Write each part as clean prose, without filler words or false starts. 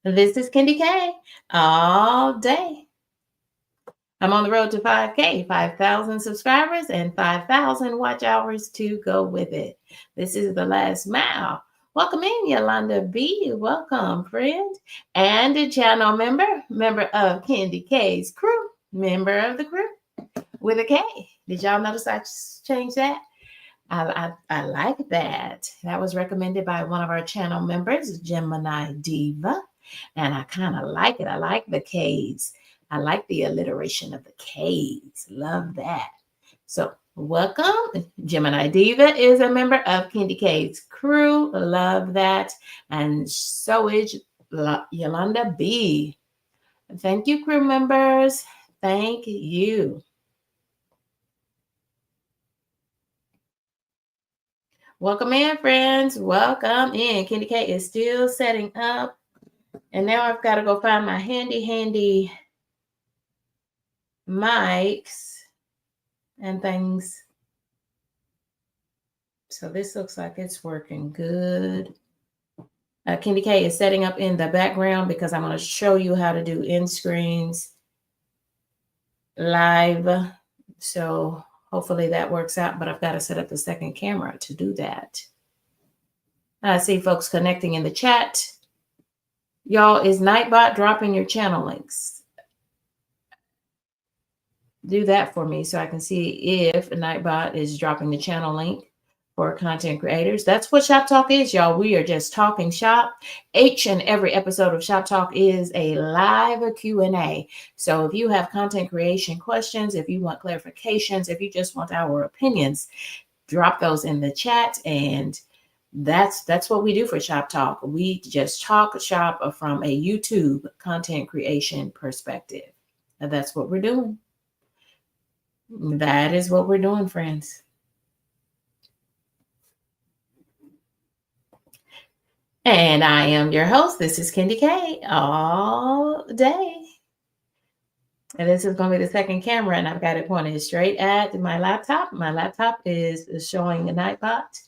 This is Candy K all day. I'm on the road to 5K, 5,000 subscribers, and 5,000 watch hours to go with it. This is the last mile. Welcome in, Yolanda B. Welcome, friend. And a channel member of Candy K's crew, member of the crew with a K. Did y'all notice I changed that? I like that. That was recommended by one of our channel members, Gemini Diva. And I kind of like it. I like the K's. I like the alliteration of the K's. Love that. So welcome. Gemini Diva is a member of Candy K's crew. Love that. And so is Yolanda B. Thank you, crew members. Thank you. Welcome in, friends. Welcome in. Candy K is still setting up. And now I've got to go find my handy mics and things. So this looks like it's working good. Candy K is setting up in the background because I'm going to show you how to do end screens live. So hopefully that works out, but I've got to set up the second camera to do that. I see folks connecting in the chat. Y'all, is Nightbot dropping your channel links? Do that for me so I can see if Nightbot is dropping the channel link for content creators. That's what Shop Talk is, y'all. We are just talking shop. Each and every episode of Shop Talk is a live Q&A. So if you have content creation questions, if you want clarifications, if you just want our opinions, drop those in the chat. And that's what we do for Shop Talk. We just talk shop from a YouTube content creation perspective. And that's what we're doing. That is what we're doing, friends. And I am your host. This is Candy K all day. And this is going to be the second camera, and I've got it pointed straight at my laptop. My laptop is showing a Nightbot,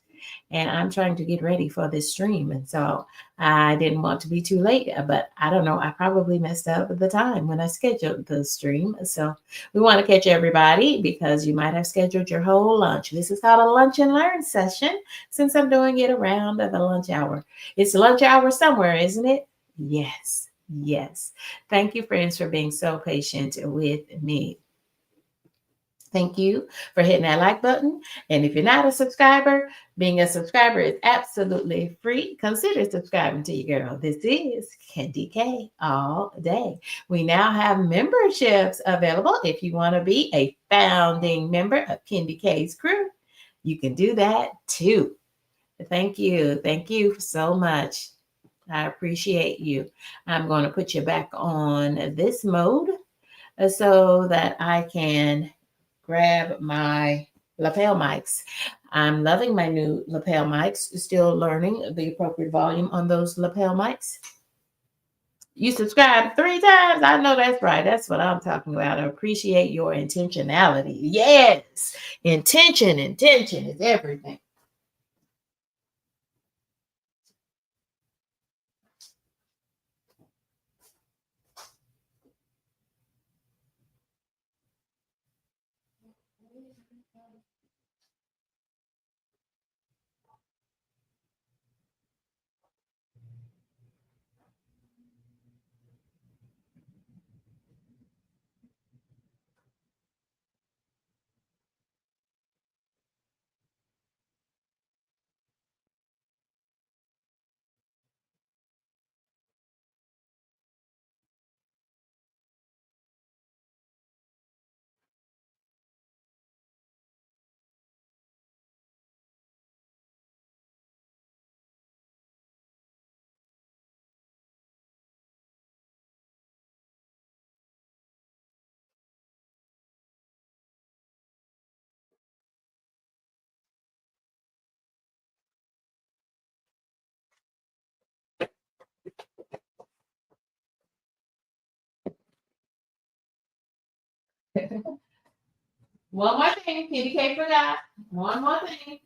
and I'm trying to get ready for this stream. And so I didn't want to be too late, but I don't know. I probably messed up the time when I scheduled the stream. So we want to catch everybody because you might have scheduled your whole lunch. This is called a lunch and learn session since I'm doing it around the lunch hour. It's lunch hour somewhere, isn't it? Yes. Yes. Thank you, friends, for being so patient with me. Thank you for hitting that like button. And if you're not a subscriber, being a subscriber is absolutely free. Consider subscribing to your girl. This is Candy K all day. We now have memberships available. If you want to be a founding member of Candy K's crew, you can do that too. Thank you. Thank you so much. I appreciate you. I'm going to put you back on this mode so that I can grab my lapel mics. I'm loving my new lapel mics, still learning the appropriate volume on those lapel mics. You subscribed 3 times. I know that's right. That's what I'm talking about. I appreciate your intentionality. Yes. Intention is everything. One more thing, Kitty K forgot. One more thing.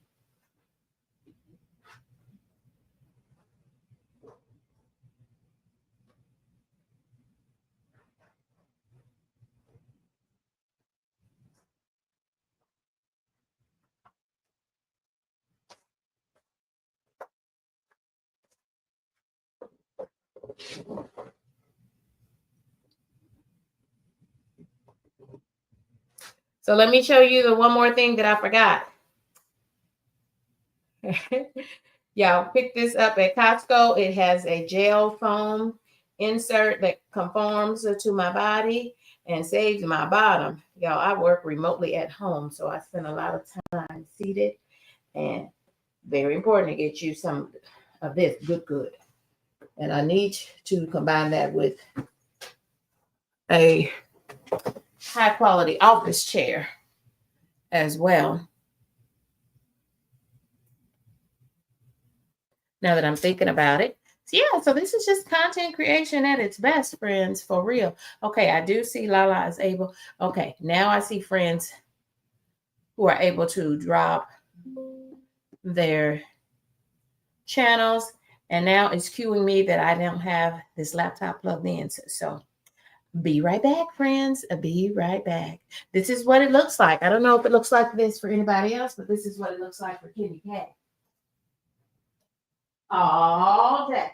So let me show you the one more thing that I forgot. Y'all pick this up at Costco. It has a gel foam insert that conforms to my body and saves my bottom. Y'all, I work remotely at home, so I spend a lot of time seated, and very important to get you some of this good. And I need to combine that with a high quality office chair as well. Now that I'm thinking about it. So yeah, so this is just content creation at its best, friends, for real. Okay, I do see Lala is able. Okay, now I see friends who are able to drop their channels. And now it's cueing me that I don't have this laptop plugged in. So be right back, friends. Be right back. This is what it looks like. I don't know if it looks like this for anybody else, but this is what it looks like for Kenny K. All day.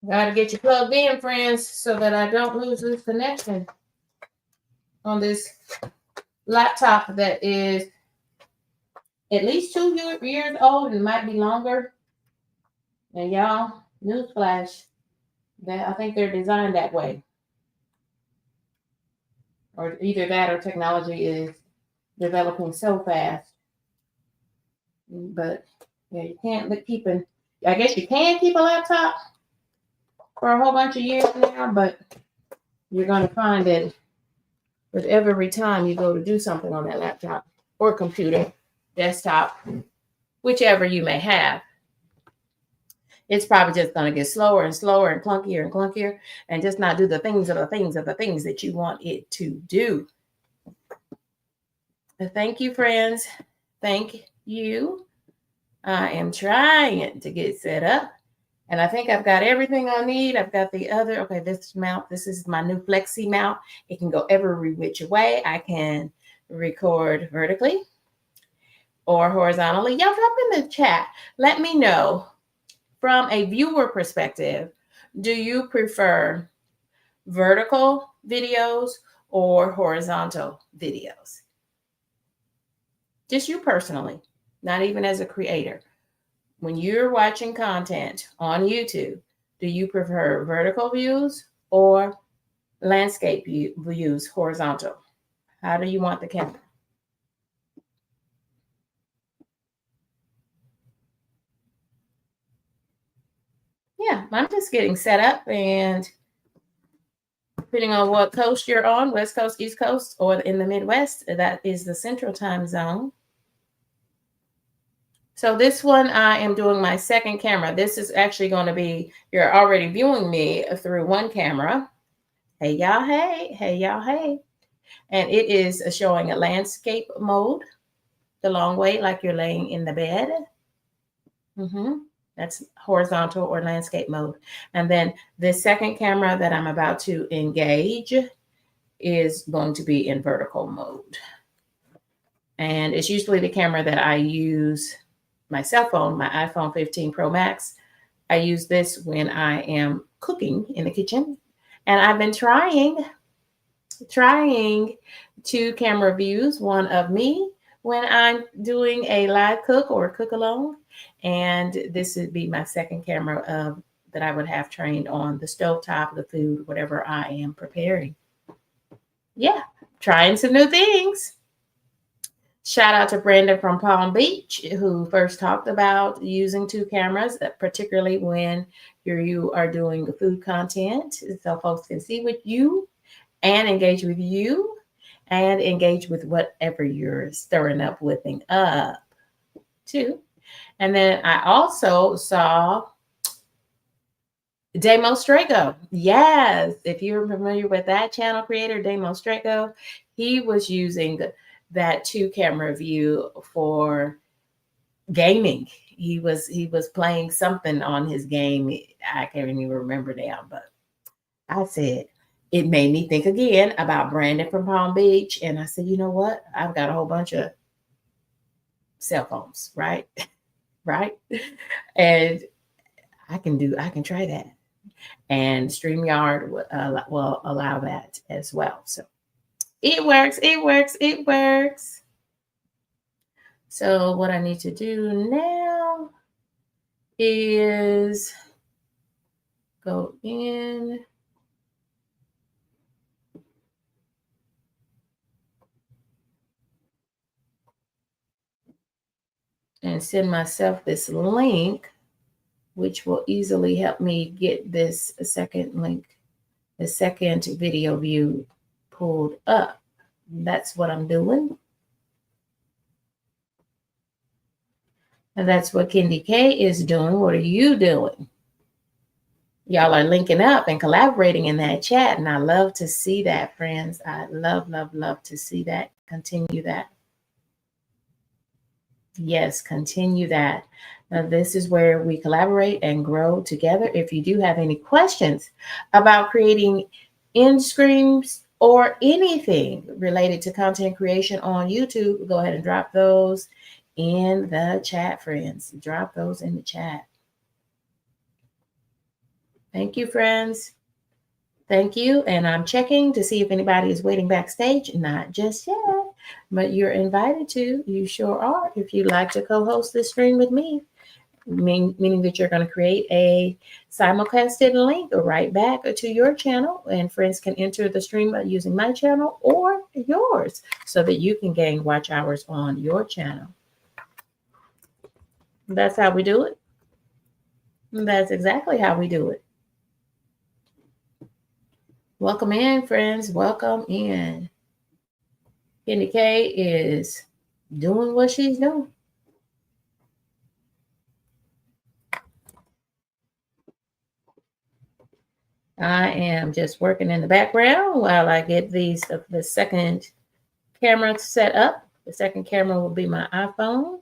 Got to get you plugged in, friends, so that I don't lose this connection on this laptop that is at least 2 years old and might be longer. And y'all, newsflash, that I think they're designed that way. Or either that or technology is developing so fast. But yeah, you can't keep an, I guess you can keep a laptop for a whole bunch of years now, but you're going to find that with every time you go to do something on that laptop or computer, desktop, whichever you may have, it's probably just going to get slower and slower and clunkier and just not do the things that you want it to do. Thank you, friends. Thank you. I am trying to get set up. And I think I've got everything I need. I've got the other, okay, this mount, this is my new Flexi mount. It can go every which way. I can record vertically or horizontally. Y'all drop in the chat. Let me know from a viewer perspective, do you prefer vertical videos or horizontal videos? Just you personally, not even as a creator. When you're watching content on YouTube, do you prefer vertical views or landscape views, horizontal? How do you want the camera? Yeah, I'm just getting set up, and depending on what coast you're on, West Coast, East Coast, or in the Midwest, that is the Central Time Zone. So this one, I am doing my second camera. This is actually going to be, you're already viewing me through one camera. Hey, y'all, hey. Hey, y'all, hey. And it is showing a landscape mode, the long way, like you're laying in the bed. That's horizontal or landscape mode. And then the second camera that I'm about to engage is going to be in vertical mode. And it's usually the camera that I use, my cell phone, my iPhone 15 Pro Max. I use this when I am cooking in the kitchen. And I've been trying two camera views, one of me, when I'm doing a live cook or cook alone. And this would be my second camera that I would have trained on the stovetop, the food, whatever I am preparing. Yeah, trying some new things. Shout out to Brandon from Palm Beach, who first talked about using two cameras, particularly when you are doing food content, so folks can see with you and engage with you and engage with whatever you're stirring up, whipping up too. And then I also saw Damo Strago. Yes, if you're familiar with that channel creator, Damo Strago, he was using that two camera view for gaming. He was playing something on his game. I can't even remember now, but I said it made me think again about Brandon from Palm Beach. And I said, you know what? I've got a whole bunch of cell phones, right? Right. And I can try that. And StreamYard will allow that as well. So it works, it works, it works. So what I need to do now is go in. And send myself this link, which will easily help me get this second link, the second video view pulled up. That's what I'm doing. And that's what Kendi K is doing. What are you doing? Y'all are linking up and collaborating in that chat. And I love to see that, friends. I love, love, love to see that. Continue that. Yes, continue that. Now, this is where we collaborate and grow together. If you do have any questions about creating end screens or anything related to content creation on YouTube, go ahead and drop those in the chat, friends. Drop those in the chat. Thank you, friends. Thank you. And I'm checking to see if anybody is waiting backstage. Not just yet, but you're invited to. You sure are. If you'd like to co-host this stream with me, meaning that you're going to create a simulcasted link right back to your channel, and friends can enter the stream using my channel or yours so that you can gain watch hours on your channel. That's how we do it. That's exactly how we do it. Welcome in, friends. Welcome in. Kendi K is doing what she's doing. I am just working in the background while I get the second camera set up. The second camera will be my iPhone.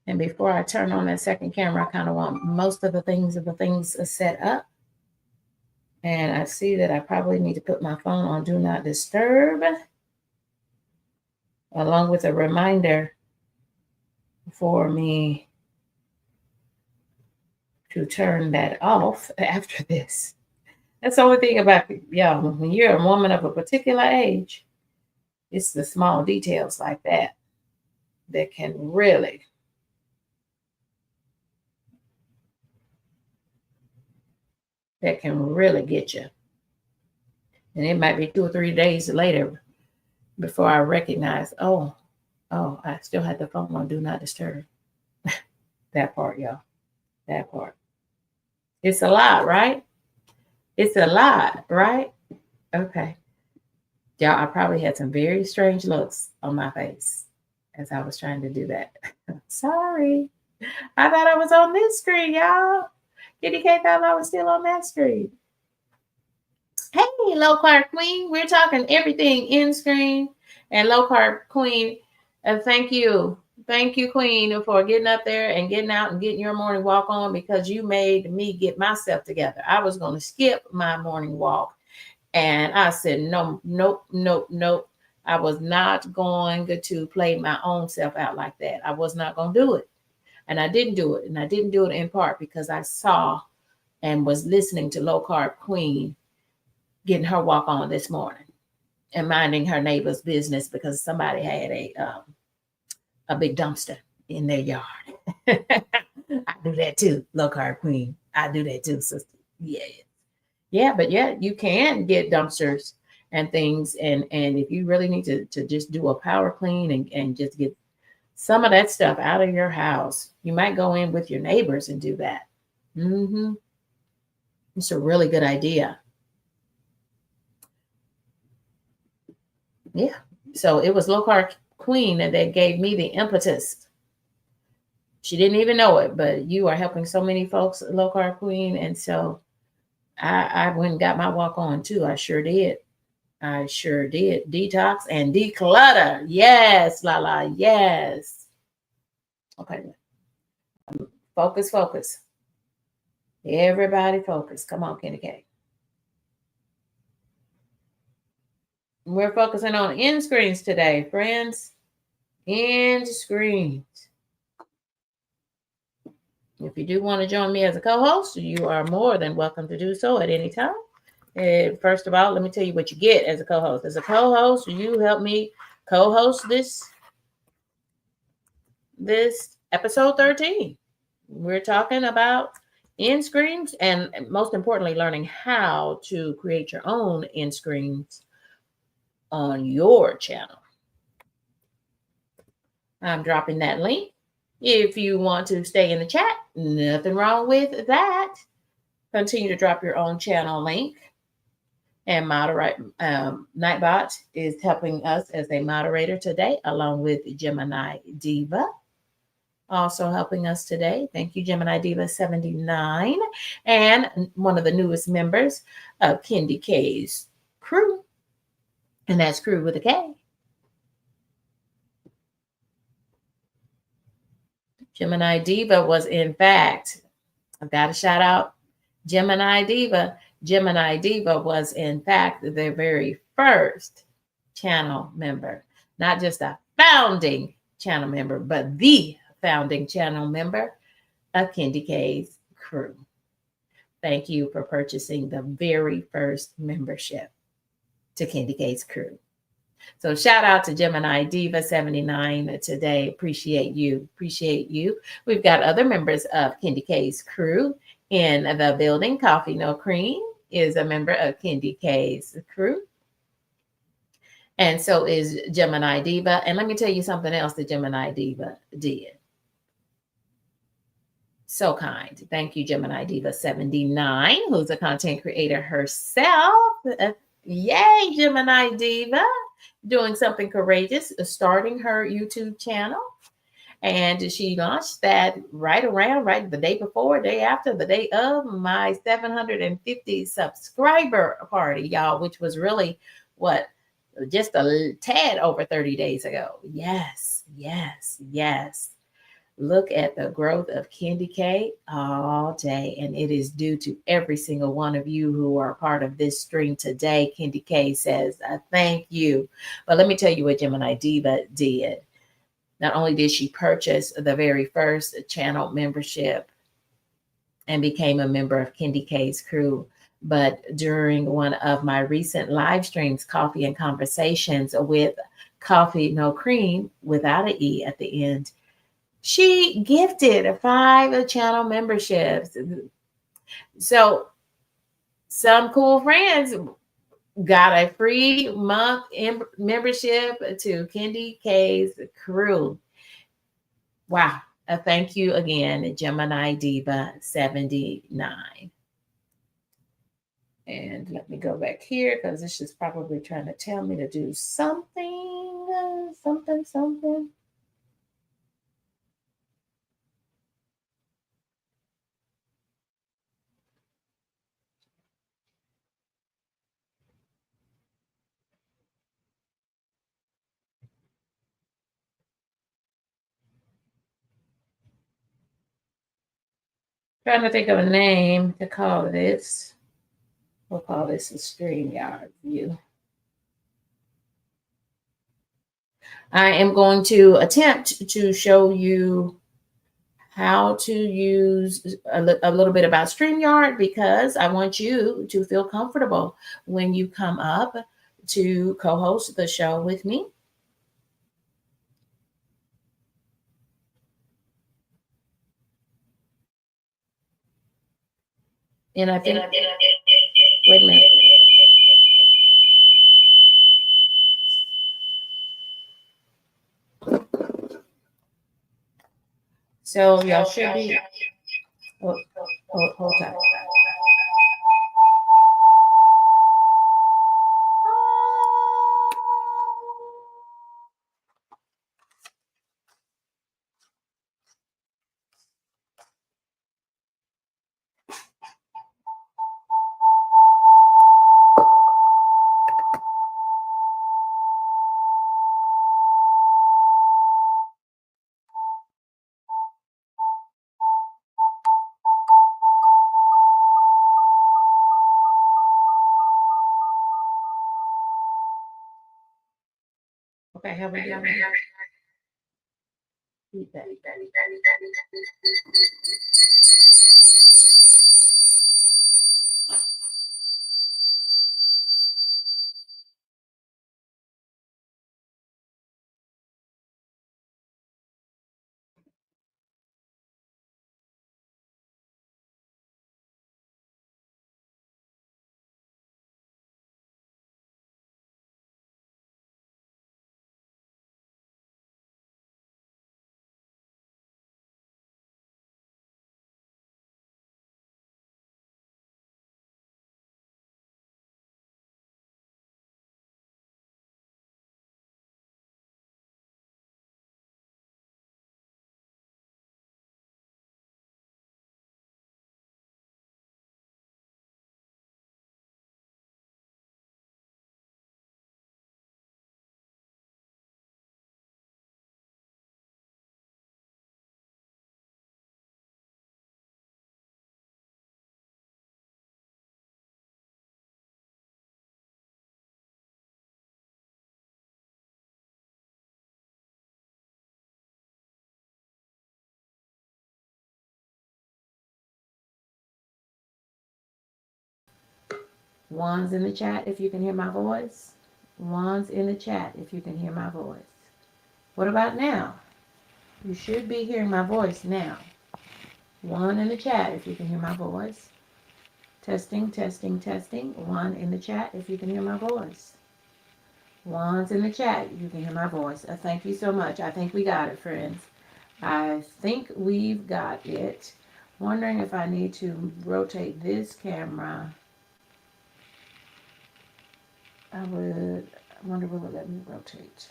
And before I turn on that second camera, I kind of want most of the things set up. And I see that I probably need to put my phone on Do Not Disturb, along with a reminder for me to turn that off after this. That's the only thing about y'all. When you're a woman of a particular age, it's the small details like that that can really get you. And it might be 2 or 3 days later before I recognize, oh, I still had the phone on Do Not Disturb. That part, y'all. That part. It's a lot, right? It's a lot, right? Okay. Y'all, I probably had some very strange looks on my face as I was trying to do that. Sorry. I thought I was on this screen, y'all. Kendi K thought I was still on that screen. Hey, low carb queen. We're talking everything in screen and low carb queen. Thank you. Thank you, queen, for getting up there and getting out and getting your morning walk on, because you made me get myself together. I was going to skip my morning walk. And I said, no, nope, nope, nope. I was not going to play my own self out like that. I was not going to do it. And I didn't do it. And I didn't do it in part because I saw and was listening to Low Carb Queen getting her walk on this morning and minding her neighbor's business because somebody had a big dumpster in their yard. I do that too, Low Carb Queen. I do that too, sister. Yeah. Yeah, but yeah, you can get dumpsters and things. And if you really need to just do a power clean and just get some of that stuff out of your house, you might go in with your neighbors and do that. Mm-hmm. It's a really good idea. Yeah. So it was Low Carb Queen that gave me the impetus. She didn't even know it, but you are helping so many folks, Low Carb Queen. And so I went and got my walk on too. I sure did. I sure did. Detox and declutter. Yes, Lala. Yes. Okay. Focus, focus. Everybody focus. Come on, Kenny K. We're focusing on end screens today, friends. End screens. If you do want to join me as a co-host, you are more than welcome to do so at any time. First of all, let me tell you what you get as a co-host. As a co-host, you help me co-host this episode 13. We're talking about end screens and most importantly, learning how to create your own end screens on your channel. I'm dropping that link. If you want to stay in the chat, nothing wrong with that. Continue to drop your own channel link. And moderate Nightbot is helping us as a moderator today, along with Gemini Diva. Also helping us today. Thank you, Gemini Diva 79. And one of the newest members of Kendi K's crew. And that's crew with a K. Gemini Diva was, in fact, I've got to shout out Gemini Diva. Gemini Diva was, in fact, the very first channel member, not just a founding channel member, but the founding channel member of Kendi K's crew. Thank you for purchasing the very first membership to Kendi K's crew. So shout out to Gemini Diva 79 today. Appreciate you. Appreciate you. We've got other members of Kendi K's crew in the building. Coffee No Cream is a member of Kendi K's crew. And so is Gemini Diva. And let me tell you something else that Gemini Diva did. So kind. Thank you, Gemini Diva 79, who's a content creator herself. Yay, Gemini Diva. Doing something courageous, starting her YouTube channel. And she launched that right the day before, day after, the day of my 750 subscriber party, y'all, which was really just a tad over 30 days ago. Yes, yes, yes. Look at the growth of Kendi K all day. And it is due to every single one of you who are part of this stream today. Kendi K says, thank you. But let me tell you what Gemini Diva did. Not only did she purchase the very first channel membership and became a member of Kendi K's crew, but during one of my recent live streams, Coffee and Conversations with Coffee No Cream, without an E at the end, she gifted 5 channel memberships. So some cool friends got a free month membership to Kendi K's crew. Wow. Thank you again, Gemini Diva 79. And let me go back here because this is probably trying to tell me to do something, something. Trying to think of a name to call this. We'll call this a StreamYard view. I am going to attempt to show you how to use a little bit about StreamYard, because I want you to feel comfortable when you come up to co host the show with me. And I think, wait a minute. So y'all should be, oh, hold tight. Okay, have we done feedback? One's in the chat if you can hear my voice. One's in the chat if you can hear my voice. What about now? You should be hearing my voice now. One in the chat if you can hear my voice. Testing, testing, testing. One in the chat if you can hear my voice. One's in the chat. You can hear my voice. Thank you so much. I think we got it, friends. I think we've got it. Wondering if I need to rotate this camera. I would. I wonder will it let me rotate.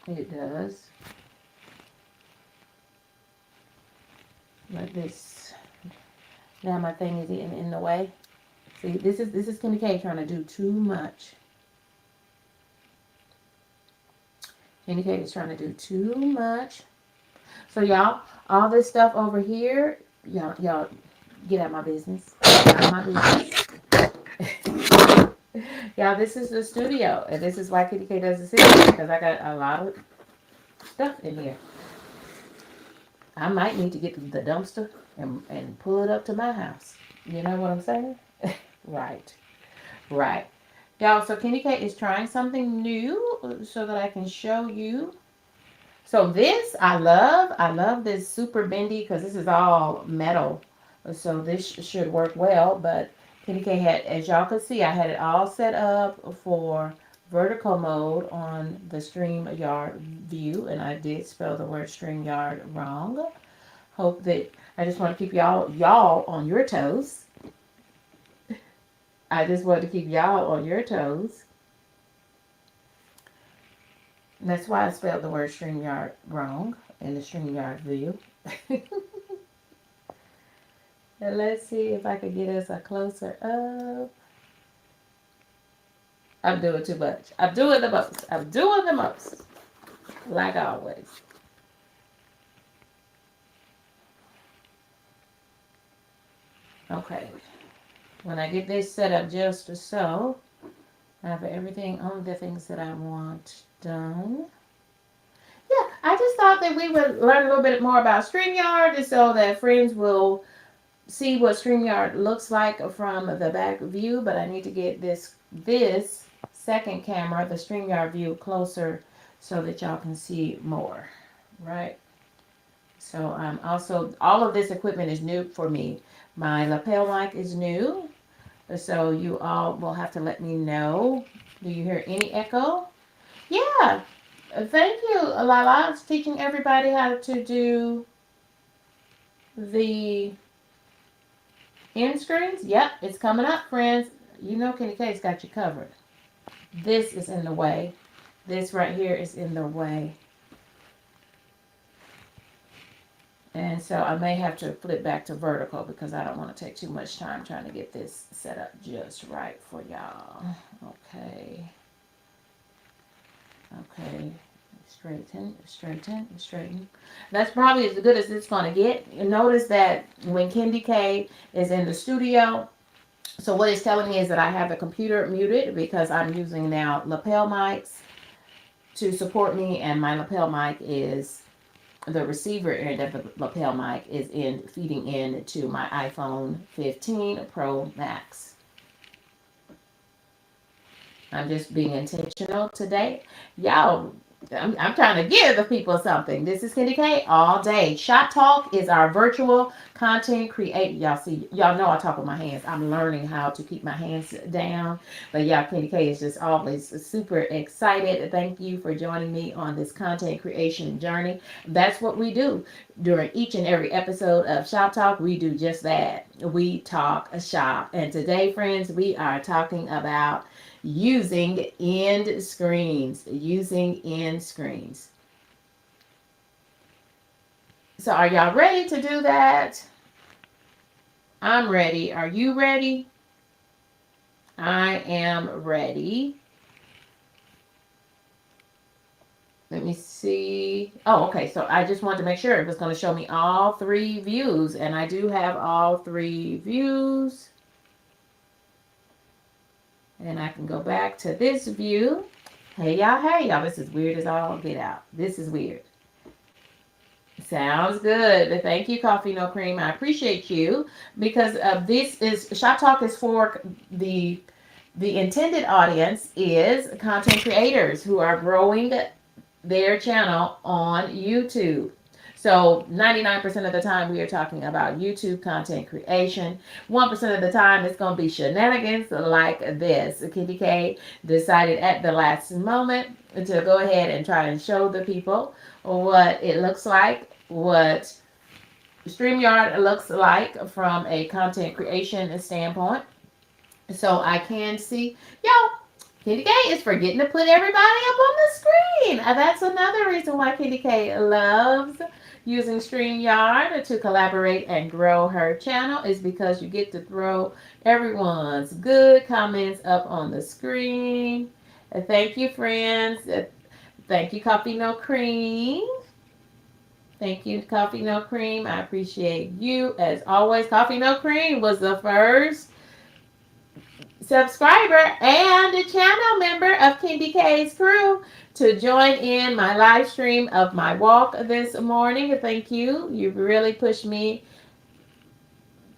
It does. But this. Now my thing is in the way. See, this is Kenny K trying to do too much. Kenny K is trying to do too much. So y'all, all this stuff over here, y'all get out of my business. Get out of my business. Y'all, this is the studio, and this is why Kitty K does the studio, because I got a lot of stuff in here. I might need to get the dumpster and pull it up to my house. You know what I'm saying? Right. Right. Y'all, so Kenny K is trying something new so that I can show you. So this I love. I love this super bendy because this is all metal. So this should work well. But Kenny K had, as y'all can see, I had it all set up for vertical mode on the StreamYard view. And I did spell the word StreamYard wrong. Hope that I just want to keep y'all on your toes. I just want to keep y'all on your toes. And that's why I spelled the word StreamYard wrong in the StreamYard view. And let's see if I could get us a closer up. I'm doing too much. I'm doing the most. I'm doing the most. Like always. Okay. When I get this set up just so, I have everything on the things that I want done. Yeah, I just thought that we would learn a little bit more about StreamYard so that friends will see what StreamYard looks like from the back view, but I need to get this second camera, the StreamYard view, closer so that y'all can see more, right? So also, all of this equipment is new for me. My lapel mic is new, so you all will have to let me know. Do you hear any echo? Yeah. Thank you, Lala. It's teaching everybody how to do the end screens. Yep, it's coming up, friends. You know Kenny K's got you covered. This is in the way. This right here is in the way. And so I may have to flip back to vertical because I don't want to take too much time trying to get this set up just right for y'all. Okay. Okay. Straighten, straighten, straighten. That's probably as good as it's going to get. You notice that when Kendi K is in the studio, so what it's telling me is that I have the computer muted because I'm using now lapel mics to support me, and my lapel mic is the receiver end of the lapel mic is in feeding in to my iPhone 15 Pro Max. I'm just being intentional today. Y'all, I'm trying to give the people something. This is Kenny K all day. Shoptalk is our virtual content creator. Y'all see, y'all know I talk with my hands. I'm learning how to keep my hands down. But yeah, Kenny K is just always super excited. Thank you for joining me on this content creation journey. That's what we do during each and every episode of Shop Talk. We do just that. We talk shop. And today, friends, we are talking about using end screens. Using end screens. So are y'all ready to do that? I'm ready. Are you ready? I am ready. Let me see. Oh, okay. So I just wanted to make sure it was going to show me all three views. And I do have all three views. And I can go back to this view. Hey, y'all. Hey, y'all. This is weird as all get out. This is weird. Sounds good. Thank you, Coffee No Cream. I appreciate you because this is Shop Talk is for the intended audience is content creators who are growing their channel on YouTube. So 99% of the time we are talking about YouTube content creation. 1% of the time it's going to be shenanigans like this. Kitty K decided at the last moment to go ahead and try and show the people what it looks like, what StreamYard looks like from a content creation standpoint. So I can see, yo, Kitty K is forgetting to put everybody up on the screen. That's another reason why Kitty K loves using StreamYard to collaborate and grow her channel is because you get to throw everyone's good comments up on the screen. Thank you, friends. Thank you, Coffee No Cream. Thank you, Coffee No Cream. I appreciate you as always. Coffee No Cream was the first subscriber and a channel member of Kendi K's crew to join in my live stream of my walk this morning. Thank you. You really pushed me,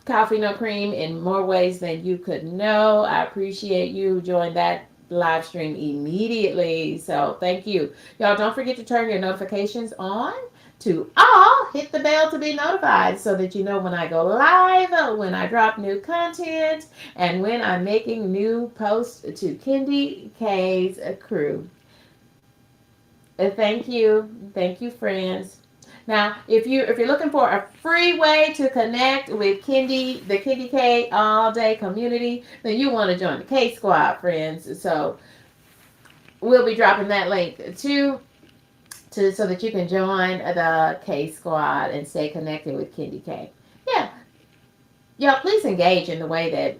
Coffee No Cream, in more ways than you could know. I appreciate you. Join that live stream immediately. So thank you. Y'all don't forget to turn your notifications on to all. Hit the bell to be notified so that you know when I go live, when I drop new content, and when I'm making new posts to Kendi K's crew. Thank you, friends. Now, if you're looking for a free way to connect with the Kendi K all day community, then you want to join the K Squad, friends. So we'll be dropping that link too, so that you can join the K Squad and stay connected with Kendi K. Yeah, y'all, please engage in the way that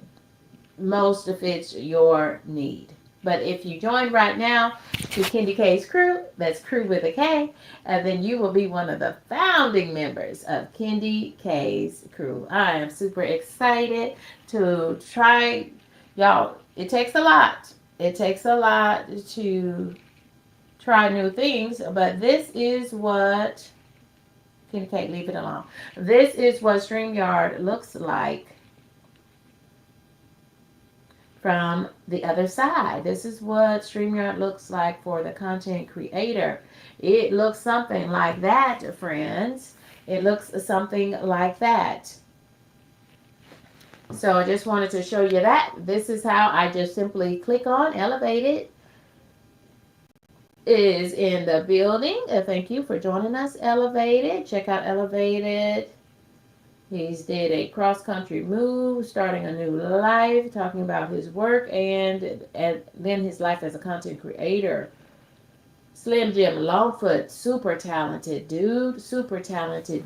most fits your need. But if you join right now to Kendi K's crew, that's crew with a K, then you will be one of the founding members of Kendi K's crew. I am super excited to try, y'all. It takes a lot. It takes a lot to try new things, but this is what, Kenny Kate, leave it alone. This is what StreamYard looks like from the other side. This is what StreamYard looks like for the content creator. It looks something like that, friends. It looks something like that. So I just wanted to show you that. This is how I just simply click on Elevated is in the building. Thank you for joining us, Elevated. Check out Elevated. He's did a cross-country move, starting a new life, talking about his work and then his life as a content creator. Slim Jim Longfoot, super talented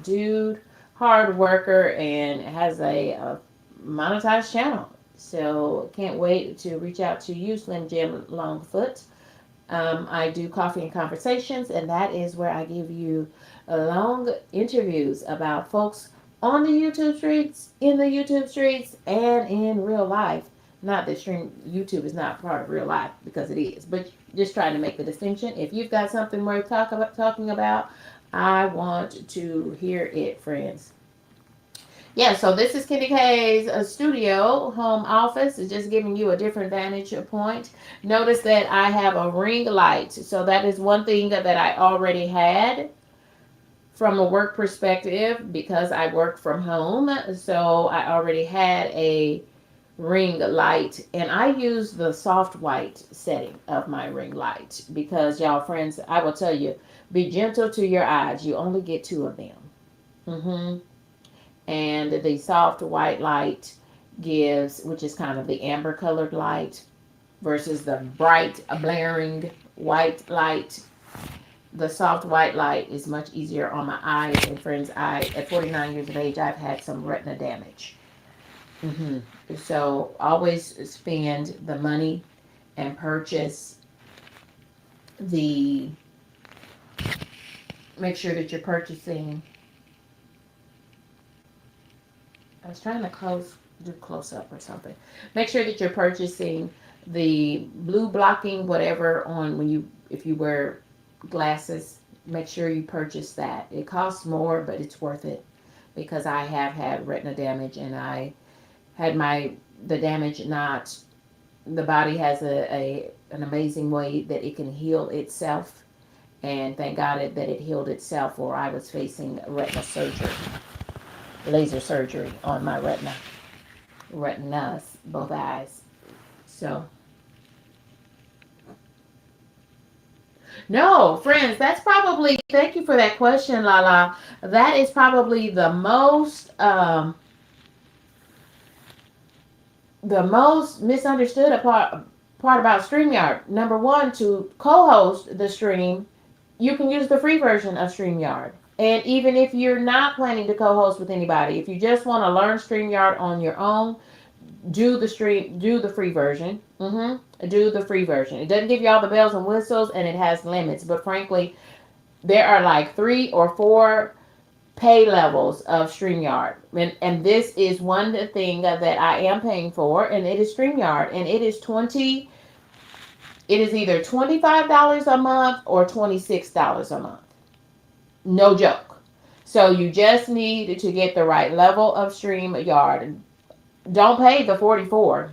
dude, hard worker, and has a monetized channel. So can't wait to reach out to you, Slim Jim Longfoot. I do coffee and conversations, and that is where I give you long interviews about folks on the YouTube streets, in the YouTube streets, and in real life. Not that YouTube is not part of real life, because it is, but just trying to make the distinction. If you've got something worth talking about, I want to hear it, friends. Yeah, so this is Kenny K's studio home office. It's just giving you a different vantage point. Notice that I have a ring light. So that is one thing that I already had from a work perspective because I work from home. So I already had a ring light, and I use the soft white setting of my ring light because, y'all, friends, I will tell you, be gentle to your eyes. You only get two of them. And the soft white light gives, which is kind of the amber colored light versus the bright blaring white light. The soft white light is much easier on my eyes. And friends, at 49 years of age, I've had some retina damage. So always spend the money and purchase the, make sure that you're purchasing, I was trying to do close up or something. Make sure that you're purchasing the blue blocking whatever on if you wear glasses. Make sure you purchase that. It costs more, but it's worth it because I have had retina damage, and I had the damage not. The body has an amazing way that it can heal itself, and thank God that it healed itself, or I was facing retina surgery. Laser surgery on my retinas, both eyes. So, no, friends, that's probably, thank you for that question, Lala. That is probably the most misunderstood part about StreamYard. Number one, to co-host the stream, you can use the free version of StreamYard. And even if you're not planning to co-host with anybody, if you just want to learn StreamYard on your own, do the free version. Do the free version. It doesn't give you all the bells and whistles, and it has limits. But frankly, there are like 3 or 4 pay levels of StreamYard. And this is one thing that I am paying for, and it is StreamYard. And it is either $25 a month or $26 a month. No joke. So you just need to get the right level of StreamYard. Don't pay the $44.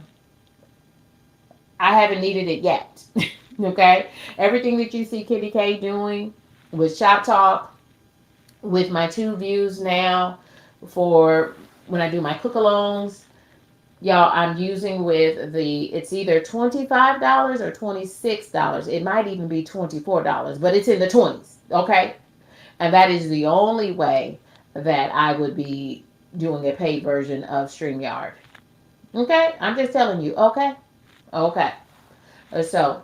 I haven't needed it yet. Okay? Everything that you see Kitty K doing with Shoptalk, with my 2 views now for when I do my cook-alongs, y'all, I'm using with it's either $25 or $26. It might even be $24, but it's in the 20s. Okay? And that is the only way that I would be doing a paid version of StreamYard. Okay? I'm just telling you. Okay? Okay. So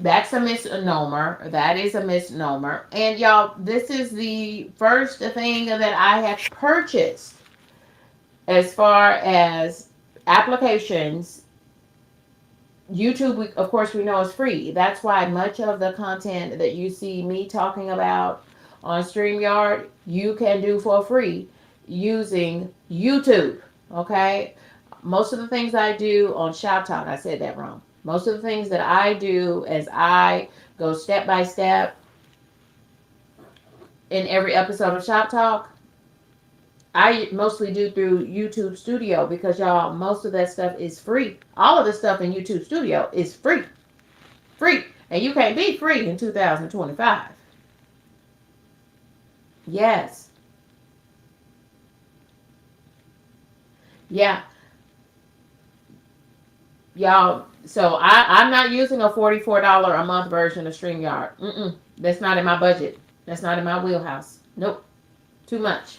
that's a misnomer. That is a misnomer. And y'all, this is the first thing that I have purchased as far as applications. YouTube, of course, we know is free. That's why much of the content that you see me talking about on StreamYard, you can do for free using YouTube. Okay? Most of the things I do on Shoptalk, I said that wrong. Most of the things that I do as I go step by step in every episode of Shop Talk, I mostly do through YouTube Studio because y'all, most of that stuff is free. All of the stuff in YouTube Studio is free. Free. And you can't be free in 2025. Yes. Yeah. Y'all, so I'm not using a $44 a month version of StreamYard. That's not in my budget. That's not in my wheelhouse. Nope. Too much.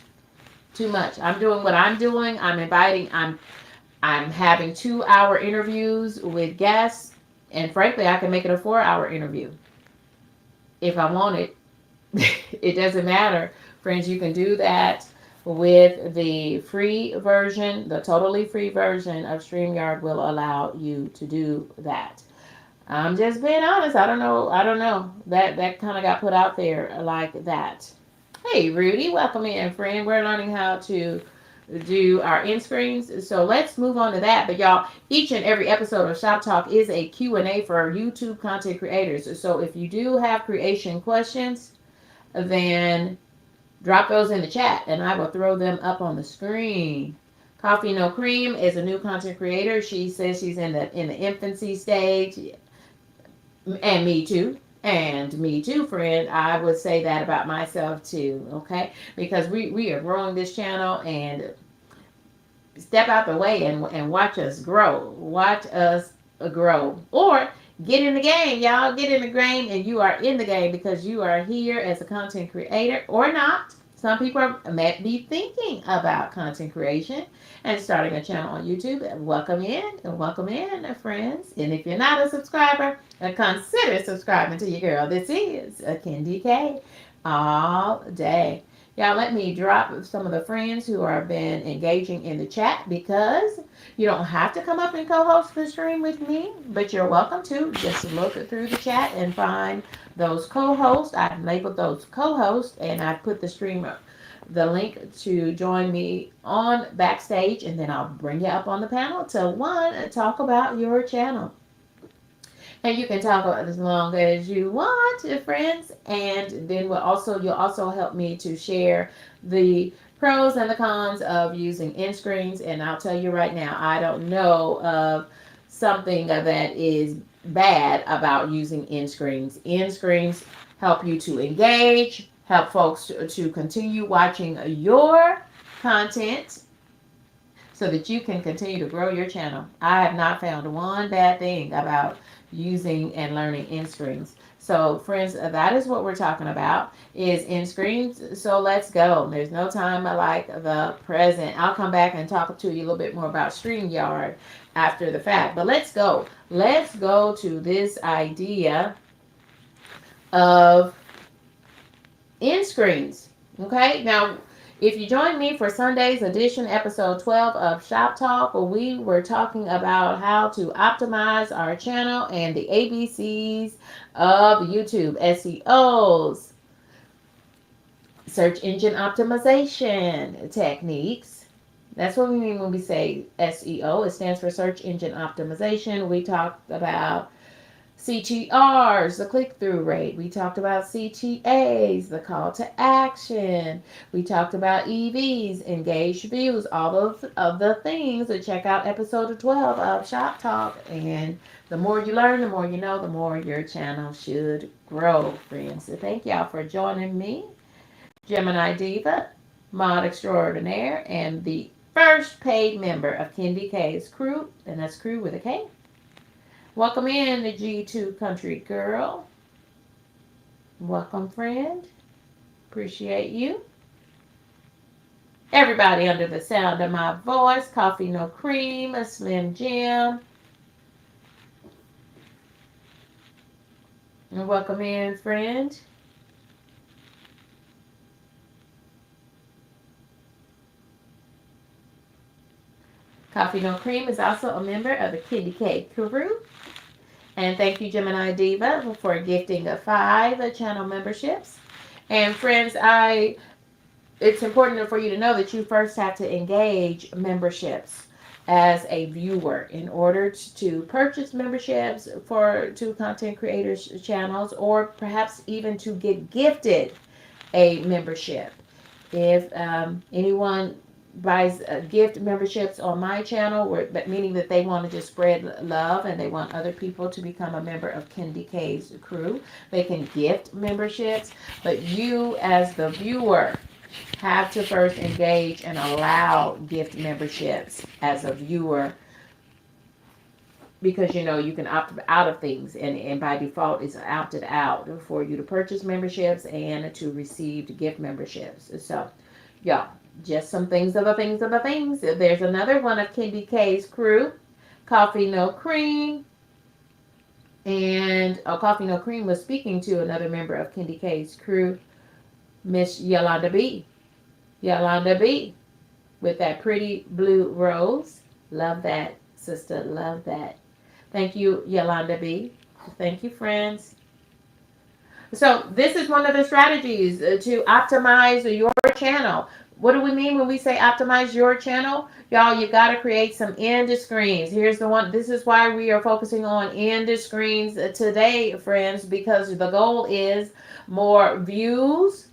Too much. I'm doing what I'm doing. I'm having 2-hour interviews with guests, and frankly, I can make it a 4-hour interview if I want it. It doesn't matter. Friends, you can do that with the free version. The totally free version of StreamYard will allow you to do that. I'm just being honest. I don't know. That kind of got put out there like that. Hey, Rudy, welcome in, friend. We're learning how to do our end screens. So let's move on to that. But y'all, each and every episode of Shop Talk is a Q&A for our YouTube content creators. So if you do have creation questions, then drop those in the chat and I will throw them up on the screen. Coffee No Cream is a new content creator. She says she's in the infancy stage. And me too. And me too, friend. I would say that about myself too, okay? Because we are growing this channel, and step out the way and watch us grow. Watch us grow. Or get in the game, y'all. Get in the game, and you are in the game because you are here as a content creator or not. Some people may be thinking about content creation and starting a channel on YouTube. Welcome in, friends. And if you're not a subscriber, consider subscribing to your girl. This is Kendi K all day. Y'all, let me drop some of the friends who have been engaging in the chat, because you don't have to come up and co-host the stream with me, but you're welcome to. Just look through the chat and find those co-hosts. I've labeled those co-hosts, and I've put the link to join me on backstage, and then I'll bring you up on the panel to talk about your channel. And you can talk about as long as you want, friends. And then you'll also help me to share the pros and the cons of using end screens. And I'll tell you right now, I don't know of something that is bad about using end screens. End screens help you to engage, help folks to continue watching your content so that you can continue to grow your channel. I have not found one bad thing about using and learning end screens. So friends, that is what we're talking about, is end screens. So let's go. There's no time like the present. I'll come back and talk to you a little bit more about StreamYard after the fact. But let's go. Let's go to this idea of end screens. Okay, now if you join me for Sunday's edition, episode 12 of Shop Talk, we were talking about how to optimize our channel and the ABCs of YouTube: SEOs, search engine optimization techniques. That's what we mean when we say SEO. It stands for search engine optimization. We talked about CTRs, the click-through rate. We talked about CTAs, the call to action. We talked about EVs, engaged views, all of the things. So check out episode 12 of Shop Talk. And the more you learn, the more you know, the more your channel should grow, friends. So thank y'all for joining me. Gemini Diva, Mod Extraordinaire, and the first paid member of Kendi K's crew, and that's crew with a K. Welcome in, the G2 Country Girl. Welcome, friend. Appreciate you. Everybody under the sound of my voice: Coffee No Cream, a Slim Jim. And welcome in, friend. Coffee No Cream is also a member of the Kendi K crew. And thank you, Gemini Diva, for gifting 5 channel memberships. And friends, it's important for you to know that you first have to engage memberships. as a viewer in order to purchase memberships for to content creators channels, or perhaps even to get gifted a membership. If anyone buys gift memberships on my channel, meaning that they want to just spread love and they want other people to become a member of Kendi K's crew, they can gift memberships. But you, as the viewer, have to first engage and allow gift memberships as a viewer, because you can opt out of things, and by default it's opted out for you to purchase memberships and to receive gift memberships. So y'all, just some things of the things of the things. There's another one of Kendi K's crew, Coffee No Cream. And Coffee No Cream was speaking to another member of Kendi K's crew, Miss Yolanda B. Yolanda B with that pretty blue rose. Love that, sister. Love that. Thank you, Yolanda B. Thank you, friends. So this is one of the strategies to optimize your channel. What do we mean when we say optimize your channel? Y'all, you got to create some end screens. Here's the one. This is why we are focusing on end screens today, friends, because the goal is more views,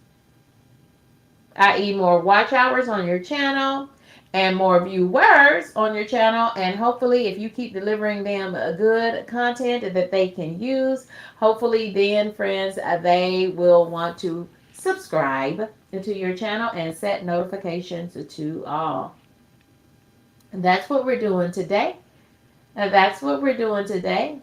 i.e. more watch hours on your channel, and more viewers on your channel. And hopefully, if you keep delivering them a good content that they can use, hopefully then, friends, they will want to subscribe to your channel and set notifications to all. And that's what we're doing today. And that's what we're doing today.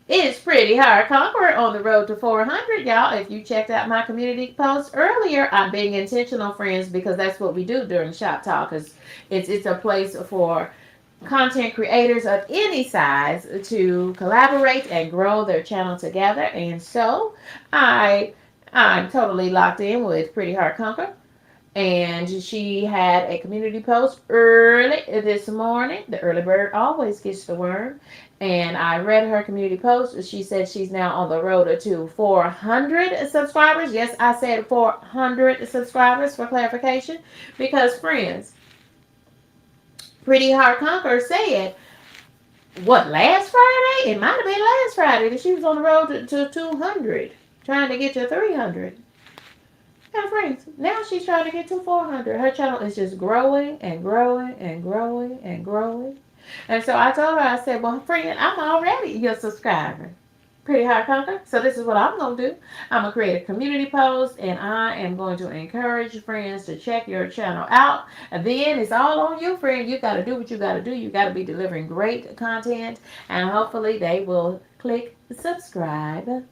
It's pretty hard conquer on the road to 400, y'all. If you checked out my community post earlier, I'm being intentional, friends, because that's what we do during Shop Talk. It's a place for content creators of any size to collaborate and grow their channel together. And so I'm totally locked in with Pretty Hard Conquer. And she had a community post early this morning. The early bird always gets the worm. And I read her community post. She said she's now on the road to 400 subscribers. Yes, I said 400 subscribers for clarification. Because, friends, Pretty Hard Conquer said, what, last Friday? It might have been last Friday that she was on the road to 200, trying to get to 300. Yeah, friends, now she's trying to get to 400. Her channel is just growing and growing and growing and growing. And so I told her, I said, well, friend, I'm already your subscriber. Pretty Hard Conquer. So this is what I'm going to do. I'm going to create a community post, and I am going to encourage friends to check your channel out. And then it's all on you, friend. You got to do what you got to do. You got to be delivering great content, and hopefully they will click subscribe.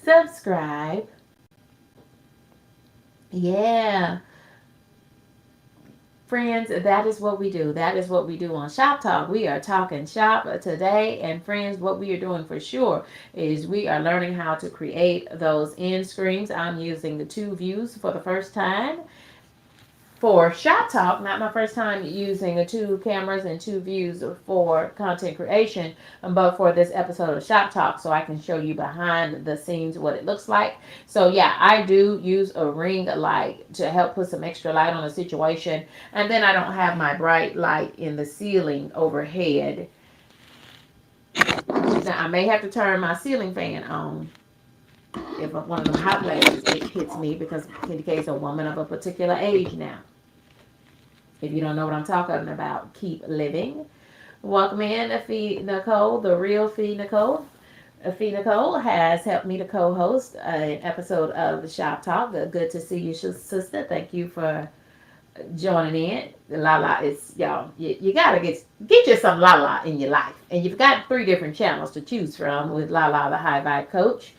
Subscribe. Yeah. Friends, that is what we do. That is what we do on Shop Talk. We are talking shop today. And friends, what we are doing for sure is we are learning how to create those end screens. I'm using the 2 views for the first time for Shop Talk. Not my first time using the 2 cameras and 2 views for content creation, but for this episode of Shop Talk, so I can show you behind the scenes what it looks like. So yeah, I do use a ring light to help put some extra light on a situation, and then I don't have my bright light in the ceiling overhead. Now I may have to turn my ceiling fan on if one of them hot flashes hits me, because Kendi K is a woman of a particular age now. If you don't know what I'm talking about, keep living. Welcome in, Fee Nicole, the real Fee Nicole. Fee Nicole has helped me to co-host an episode of the Shop Talk. Good to see you, sister. Thank you for joining in. Lala is, y'all, you gotta get you some Lala in your life. And you've got 3 different channels to choose from with Lala, the High Vibe Coach.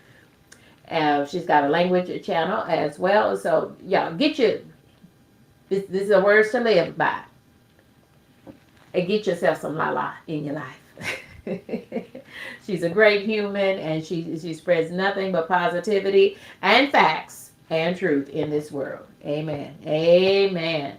She's got a language channel as well. So, y'all, get you, this is a words to live by. And get yourself some Lala in your life. She's a great human, and she spreads nothing but positivity and facts and truth in this world. Amen. Amen.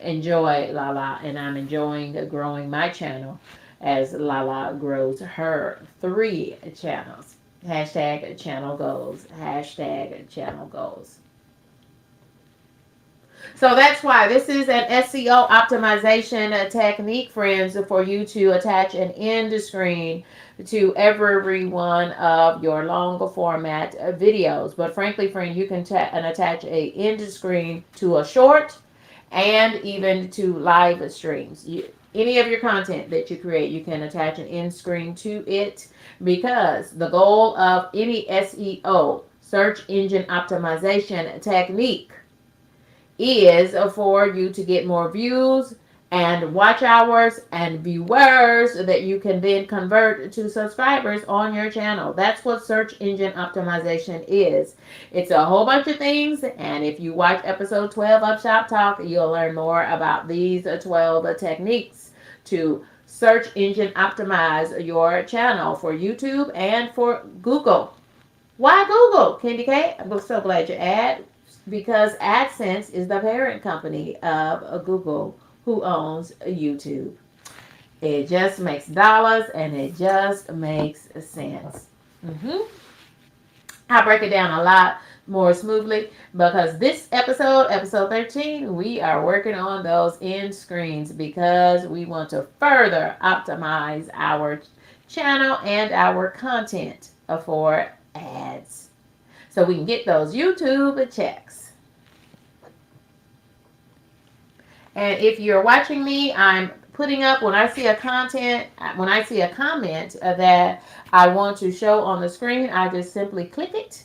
Enjoy Lala, and I'm enjoying growing my channel as Lala grows her 3 channels. Hashtag channel goals. Hashtag channel goals. So that's why this is an SEO optimization technique, friends, for you to attach an end screen to every one of your longer format videos. But frankly, friend, you can attach a end screen to a short and even to live streams. Any of your content that you create, you can attach an end screen to it, because the goal of any SEO, search engine optimization technique, is for you to get more views and watch hours and viewers that you can then convert to subscribers on your channel. That's what search engine optimization is. It's a whole bunch of things, and if you watch episode 12 of Shop Talk, you'll learn more about these 12 techniques to search engine optimize your channel for YouTube and for Google. Why Google, Candy K? I'm so glad you asked, because AdSense is the parent company of Google, who owns YouTube. It just makes dollars and it just makes sense. I break it down a lot more smoothly because this episode 13, we are working on those end screens because we want to further optimize our channel and our content for ads, so we can get those YouTube checks. And if you're watching me, I'm putting up, when I see a comment that I want to show on the screen, I just simply click it.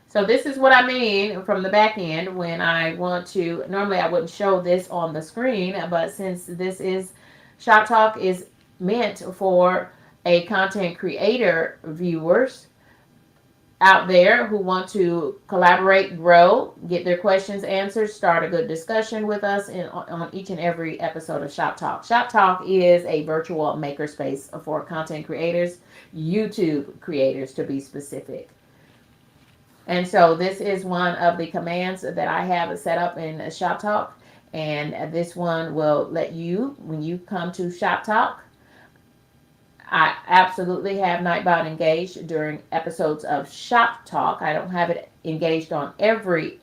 So this is what I mean from the back end when I want to, normally I wouldn't show this on the screen, but since this is, Shop Talk is meant for a content creator viewers out there who want to collaborate, grow, get their questions answered, start a good discussion with us on each and every episode of Shop Talk. Shop Talk is a virtual makerspace for content creators, YouTube creators to be specific. And so this is one of the commands that I have set up in Shop Talk. And this one will let you, when you come to Shop Talk, I absolutely have Nightbot engaged during episodes of Shop Talk. I don't have it engaged on every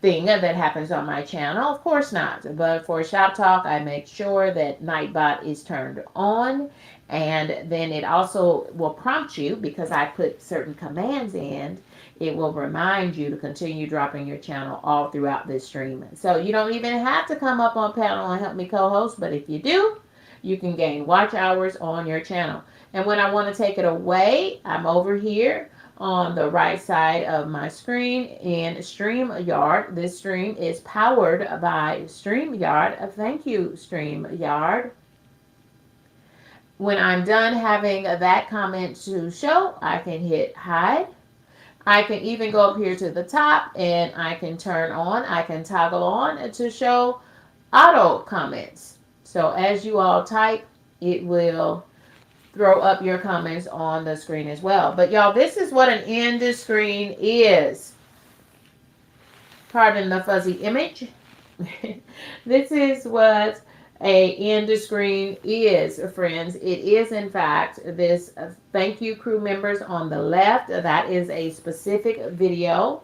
thing that happens on my channel, of course not. But for Shop Talk, I make sure that Nightbot is turned on. And then it also will prompt you, because I put certain commands in, it will remind you to continue dropping your channel all throughout this stream. So you don't even have to come up on panel and help me co-host, but if you do, you can gain watch hours on your channel. And when I want to take it away, I'm over here on the right side of my screen in StreamYard. This stream is powered by StreamYard. Thank you, StreamYard. When I'm done having that comment to show, I can hit hide. I can even go up here to the top and I can I can toggle on to show auto comments. So as you all type, it will throw up your comments on the screen as well. But y'all, this is what an end screen is. Pardon the fuzzy image. This is what a end screen is, friends. It is, in fact, this thank you crew members on the left. That is a specific video.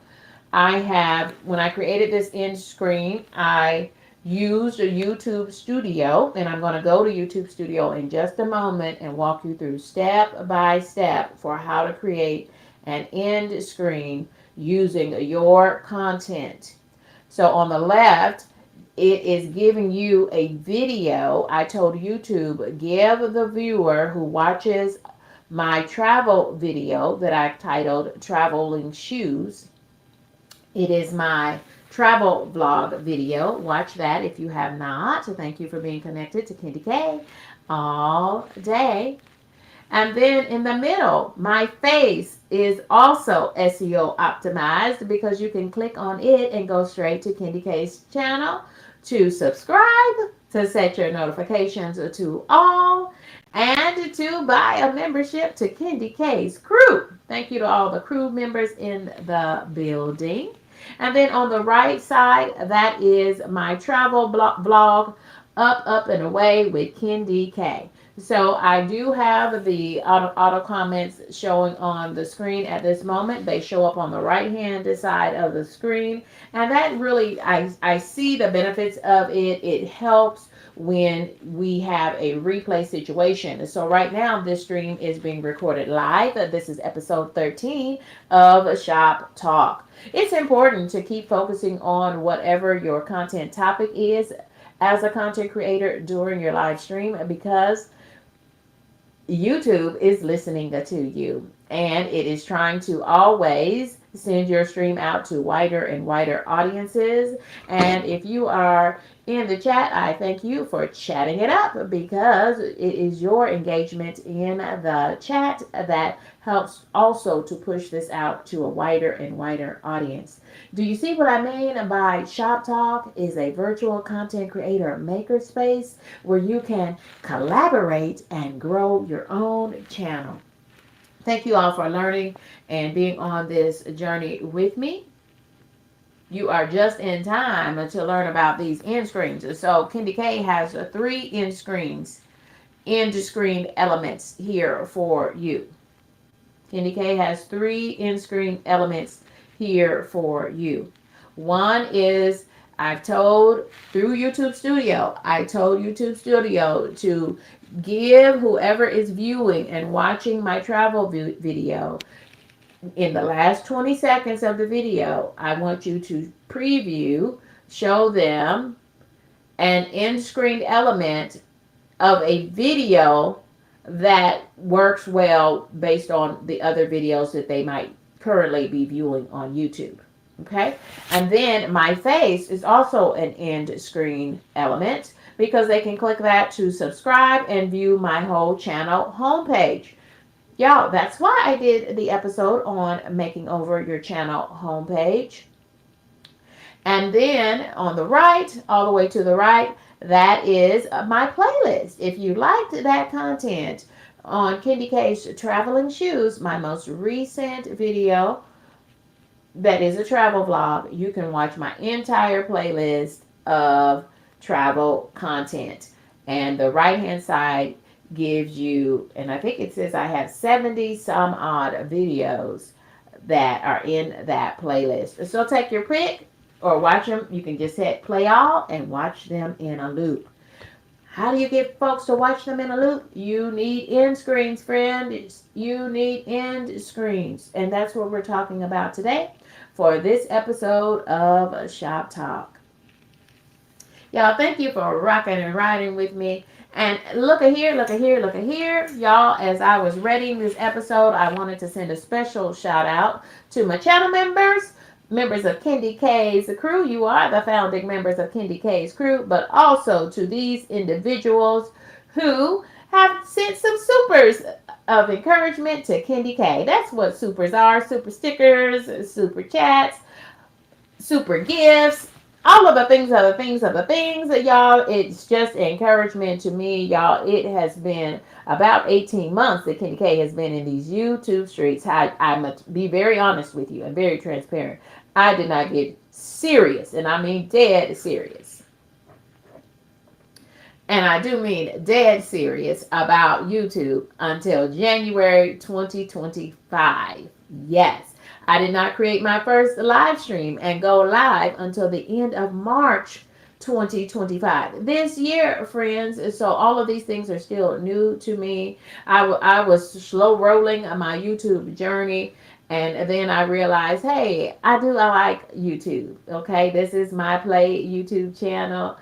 When I created this end screen, I used a YouTube Studio, and I'm going to go to YouTube Studio in just a moment and walk you through step by step for how to create an end screen using your content. So on the left, it is giving you a video. I told YouTube, give the viewer who watches my travel video that I titled Traveling Shoes. It is my travel vlog video. Watch that if you have not. So thank you for being connected to Candy K all day. And then in the middle, my face is also SEO optimized, because you can click on it and go straight to Candy K's channel to subscribe, to set your notifications to all, and to buy a membership to Candy K's crew. Thank you to all the crew members in the building. And then on the right side, that is my travel blog, Up, Up, and Away with Candy K. So I do have the auto comments showing on the screen at this moment. They show up on the right hand side of the screen. And that really, I see the benefits of it. It helps when we have a replay situation. So right now, this stream is being recorded live. This is episode 13 of Shop Talk. It's important to keep focusing on whatever your content topic is as a content creator during your live stream, because YouTube is listening to you, and it is trying to always send your stream out to wider and wider audiences. And if you are in the chat, I thank you for chatting it up, because it is your engagement in the chat that helps also to push this out to a wider and wider audience. Do you see what I mean by Shop Talk is a virtual content creator makerspace where you can collaborate and grow your own channel? Thank you all for learning and being on this journey with me. You are just in time to learn about these end screens. So Kendi K has three end screen elements here for you. Kendi K has three end screen elements here for you. One is, I've told through YouTube Studio, I told YouTube Studio to give whoever is viewing and watching my travel video, in the last 20 seconds of the video, I want you to preview, show them an end screen element of a video that works well based on the other videos that they might currently be viewing on YouTube. Okay. And then my face is also an end screen element, because they can click that to subscribe and view my whole channel homepage. Y'all, that's why I did the episode on making over your channel homepage. And then on the right, all the way to the right, that is my playlist. If you liked that content on Kendi K's Traveling Shoes, my most recent video, that is a travel vlog, you can watch my entire playlist of travel content. And the right hand side gives you, and I think it says I have 70 some odd videos that are in that playlist. So take your pick or watch them. You can just hit play all and watch them in a loop. How do you get folks to watch them in a loop? You need end screens, friends. You need end screens. And that's what we're talking about today for this episode of Shop Talk. Y'all, thank you for rocking and riding with me. And look at here, look at here, look at here. Y'all, as I was reading this episode, I wanted to send a special shout out to my channel members, members of Kendi K's crew. You are the founding members of Kendi K's crew, but also to these individuals who have sent some supers of encouragement to Kendi K. That's what supers are: super stickers, super chats, super gifts, all of the things, y'all. It's just encouragement to me, y'all. It has been about 18 months that Kendi K has been in these YouTube streets. I must be very honest with you and very transparent. I did not get serious, and I mean dead serious. And I do mean dead serious about YouTube until January 2025. Yes. I did not create my first live stream and go live until the end of March 2025. This year, friends. So all of these things are still new to me. I was slow rolling on my YouTube journey. And then I realized, hey, I like YouTube. Okay, this is my Play YouTube channel.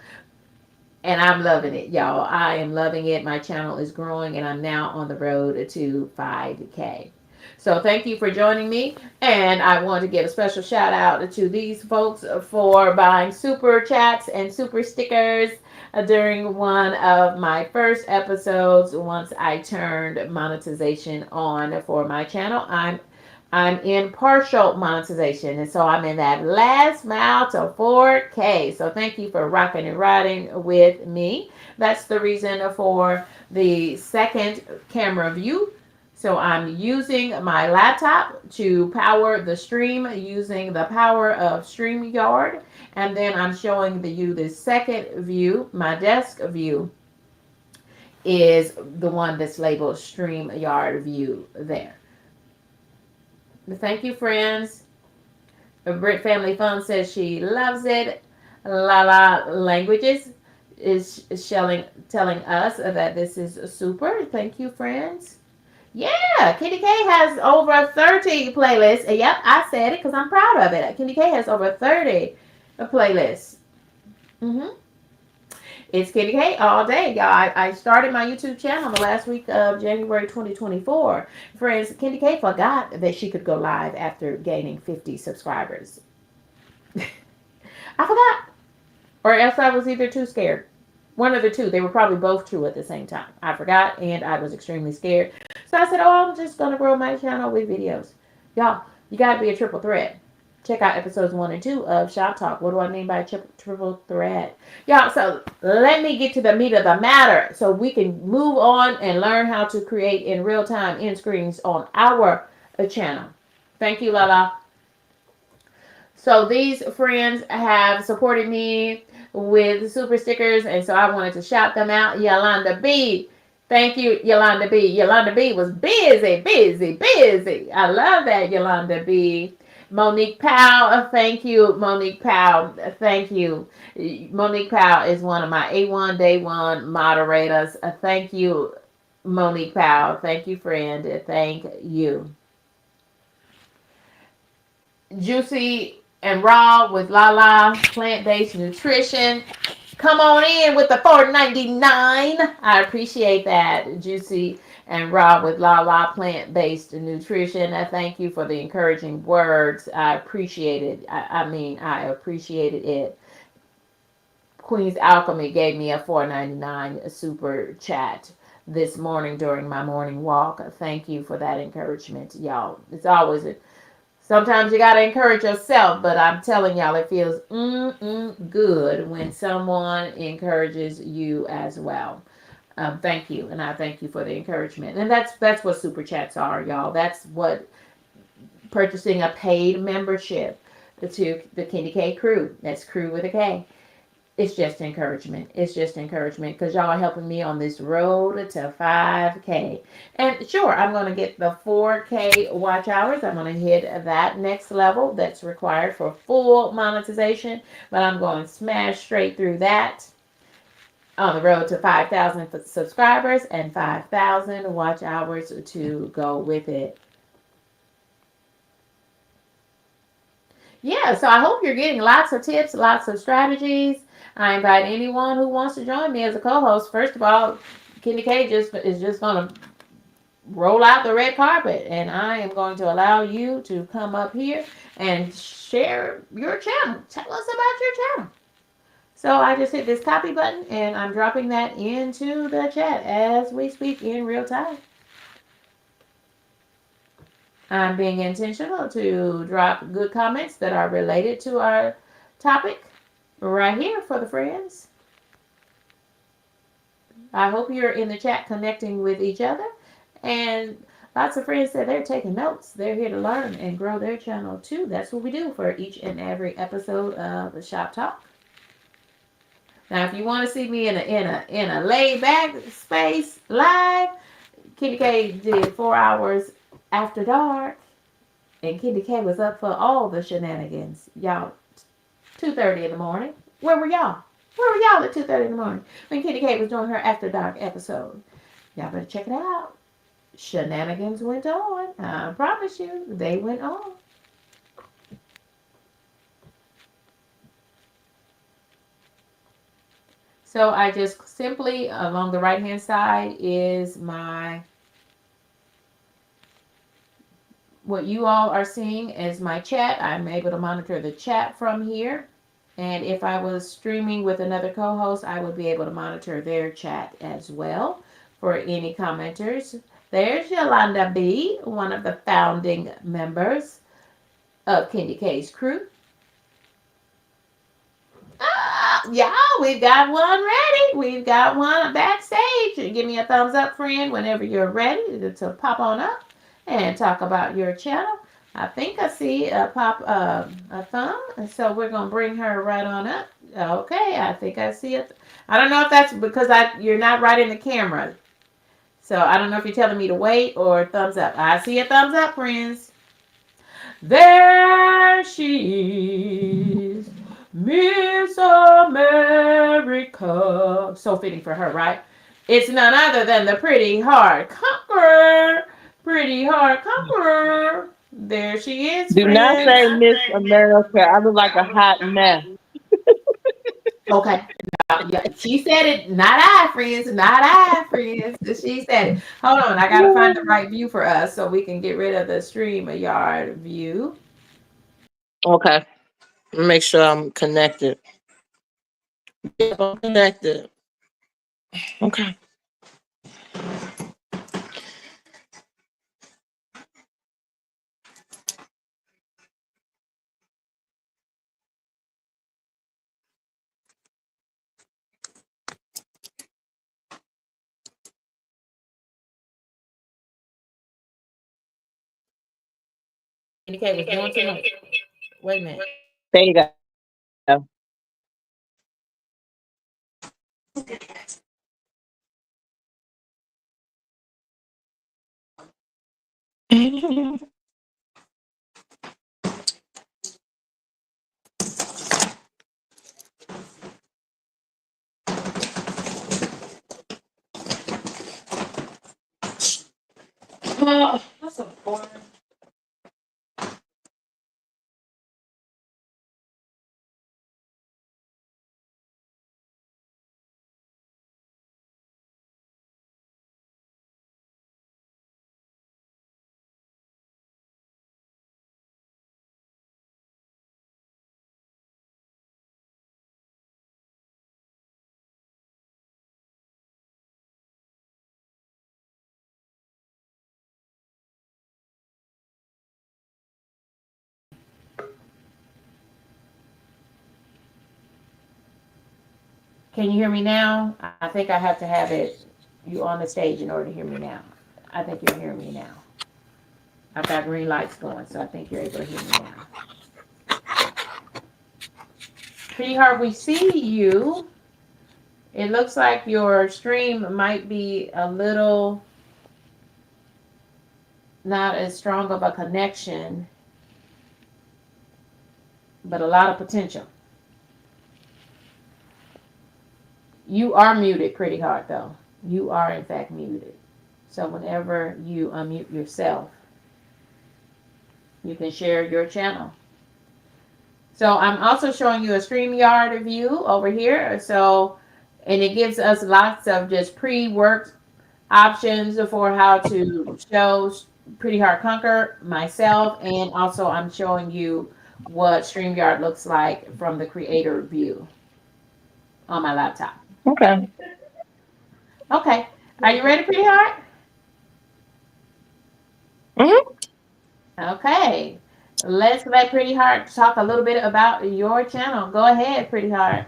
And I'm loving it, y'all. I am loving it. My channel is growing, and I'm now on the road to 5K. So thank you for joining me. And I want to give a special shout out to these folks for buying super chats and super stickers during one of my first episodes once I turned monetization on for my channel. I'm in partial monetization, and so I'm in that last mile to 4K. So thank you for rocking and riding with me. That's the reason for the second camera view. So I'm using my laptop to power the stream using the power of StreamYard. And then I'm showing you the second view, my desk view, is the one that's labeled StreamYard View there. Thank you, friends. Brit Family Fun says she loves it. Lala Languages is telling us that this is super. Thank you, friends. Yeah, Kitty K has over 30 playlists. Yep, I said it because I'm proud of it. Kitty K has over 30 playlists. Mm-hmm. It's Kitty K all day, y'all. I started my YouTube channel the last week of January 2024. Friends, Kitty K forgot that she could go live after gaining 50 subscribers. I forgot. Or else I was either too scared. One of the two. They were probably both true at the same time. I forgot and I was extremely scared. So I said, oh, I'm just going to grow my channel with videos. Y'all, you got to be a triple threat. Check out episodes 1 and 2 of Shoptalk. What do I mean by triple threat? Y'all, so let me get to the meat of the matter so we can move on and learn how to create in real time end screens on our channel. Thank you, Lala. So these friends have supported me with super stickers, and so I wanted to shout them out. Yolanda B. Thank you, Yolanda B. Yolanda B was busy, busy, busy. I love that, Yolanda B. Monique Powell, thank you, Monique Powell. Thank you. Monique Powell is one of my A1 Day 1 moderators. Thank you, Monique Powell. Thank you, friend. Thank you. Juicy and Raw with Lala plant-based nutrition. Come on in with the $4.99. I appreciate that. Juicy and Raw with Lala plant-based nutrition. I thank you for the encouraging words. I appreciate it. I appreciated it. Queen's Alchemy gave me a $4.99 super chat this morning during my morning walk. Thank you for that encouragement, y'all. It's always sometimes you got to encourage yourself, but I'm telling y'all, it feels good when someone encourages you as well. Thank you, and I thank you for the encouragement. And that's what super chats are, y'all. That's what purchasing a paid membership to the Candy K crew. That's crew with a K. It's just encouragement. It's just encouragement because y'all are helping me on this road to 5K. And sure, I'm going to get the 4K watch hours. I'm going to hit that next level that's required for full monetization. But I'm going to smash straight through that on the road to 5,000 subscribers and 5,000 watch hours to go with it. Yeah, so I hope you're getting lots of tips, lots of strategies. I invite anyone who wants to join me as a co-host. First of all, Kenny K is just going to roll out the red carpet, and I am going to allow you to come up here and share your channel. Tell us about your channel. So I just hit this copy button, and I'm dropping that into the chat as we speak in real time. I'm being intentional to drop good comments that are related to our topic right here for the friends. I hope you're in the chat connecting with each other. And lots of friends said they're taking notes. They're here to learn and grow their channel too. That's what we do for each and every episode of Shop Talk. Now, if you want to see me in a laid back space live, Kitty K did 4 hours after dark, and Kitty K was up for all the shenanigans. Y'all, 2:30 in the morning. Where were y'all? Where were y'all at 2:30 in the morning when Kitty K was doing her after dark episode? Y'all better check it out. Shenanigans went on. I promise you, they went on. So I just simply, along the right hand side is what you all are seeing is my chat. I'm able to monitor the chat from here. And if I was streaming with another co-host, I would be able to monitor their chat as well for any commenters. There's Yolanda B., one of the founding members of Candy K's crew. Yeah, we've got one ready. We've got one backstage. Give me a thumbs up, friend, whenever you're ready to pop on up and talk about your channel. I think I see a thumb, so we're going to bring her right on up. Okay, I think I see it. I don't know if that's because you're not right in the camera. So I don't know if you're telling me to wait or thumbs up. I see a thumbs up, friends. There she is, Miss America. So fitting for her, right? It's none other than the Pretty Heart Conqueror. Pretty Heart Conqueror. There she is, Do not friends. say Miss America. I look like a hot mess. Okay. Yeah, she said it, not I, friends, not I, friends. She said it. Hold on, I gotta find the right view for us so we can get rid of the stream yard view. Okay. Make sure I'm connected. Yep, I'm connected. Okay. Indicate was doing too much. Wait a minute. There you go. That's a boring. Can you hear me now? I think I have to have it you on the stage in order to hear me now. I think you're hearing me now. I've got green lights going, so I think you're able to hear me now. Pretty hard. We see you. It looks like your stream might be a little not as strong of a connection, but a lot of potential. You are muted pretty hard, though. You are, in fact, muted. So whenever you unmute yourself, you can share your channel. So I'm also showing you a StreamYard view over here. So, and it gives us lots of just pre-worked options for how to show Pretty Hard Conquer myself. And also I'm showing you what StreamYard looks like from the creator view on my laptop. Okay. Okay. Are you ready, Pretty Hard? Hmm. Okay. Let's let Pretty Heart talk a little bit about your channel. Go ahead, Pretty Heart.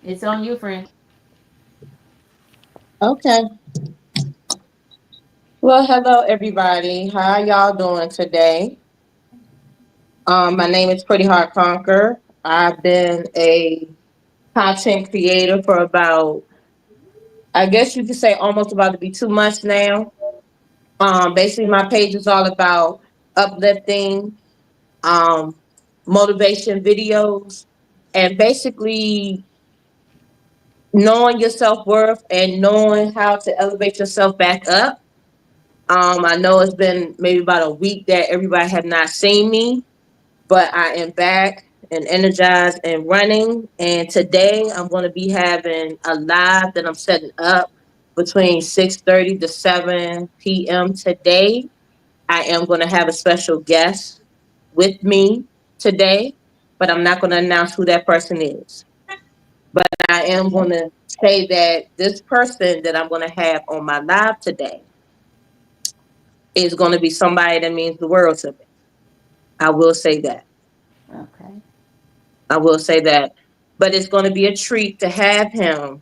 It's on you, friend. Okay. Well, hello everybody. How y'all doing today? My name is Pretty Hard Conquer. I've been a content creator for about, I guess you could say, almost about to be 2 months now. Basically, my page is all about uplifting, um, motivation videos, and basically knowing your self worth and knowing how to elevate yourself back up. I know it's been maybe about a week that everybody have not seen me, but I am back and energized and running. And today I'm going to be having a live that I'm setting up between 6:30 to 7 p.m. today. I am going to have a special guest with me today, but I'm not going to announce who that person is. But I am going to say that this person that I'm going to have on my live today is going to be somebody that means the world to me. I will say that. Okay. I will say that. But it's going to be a treat to have him.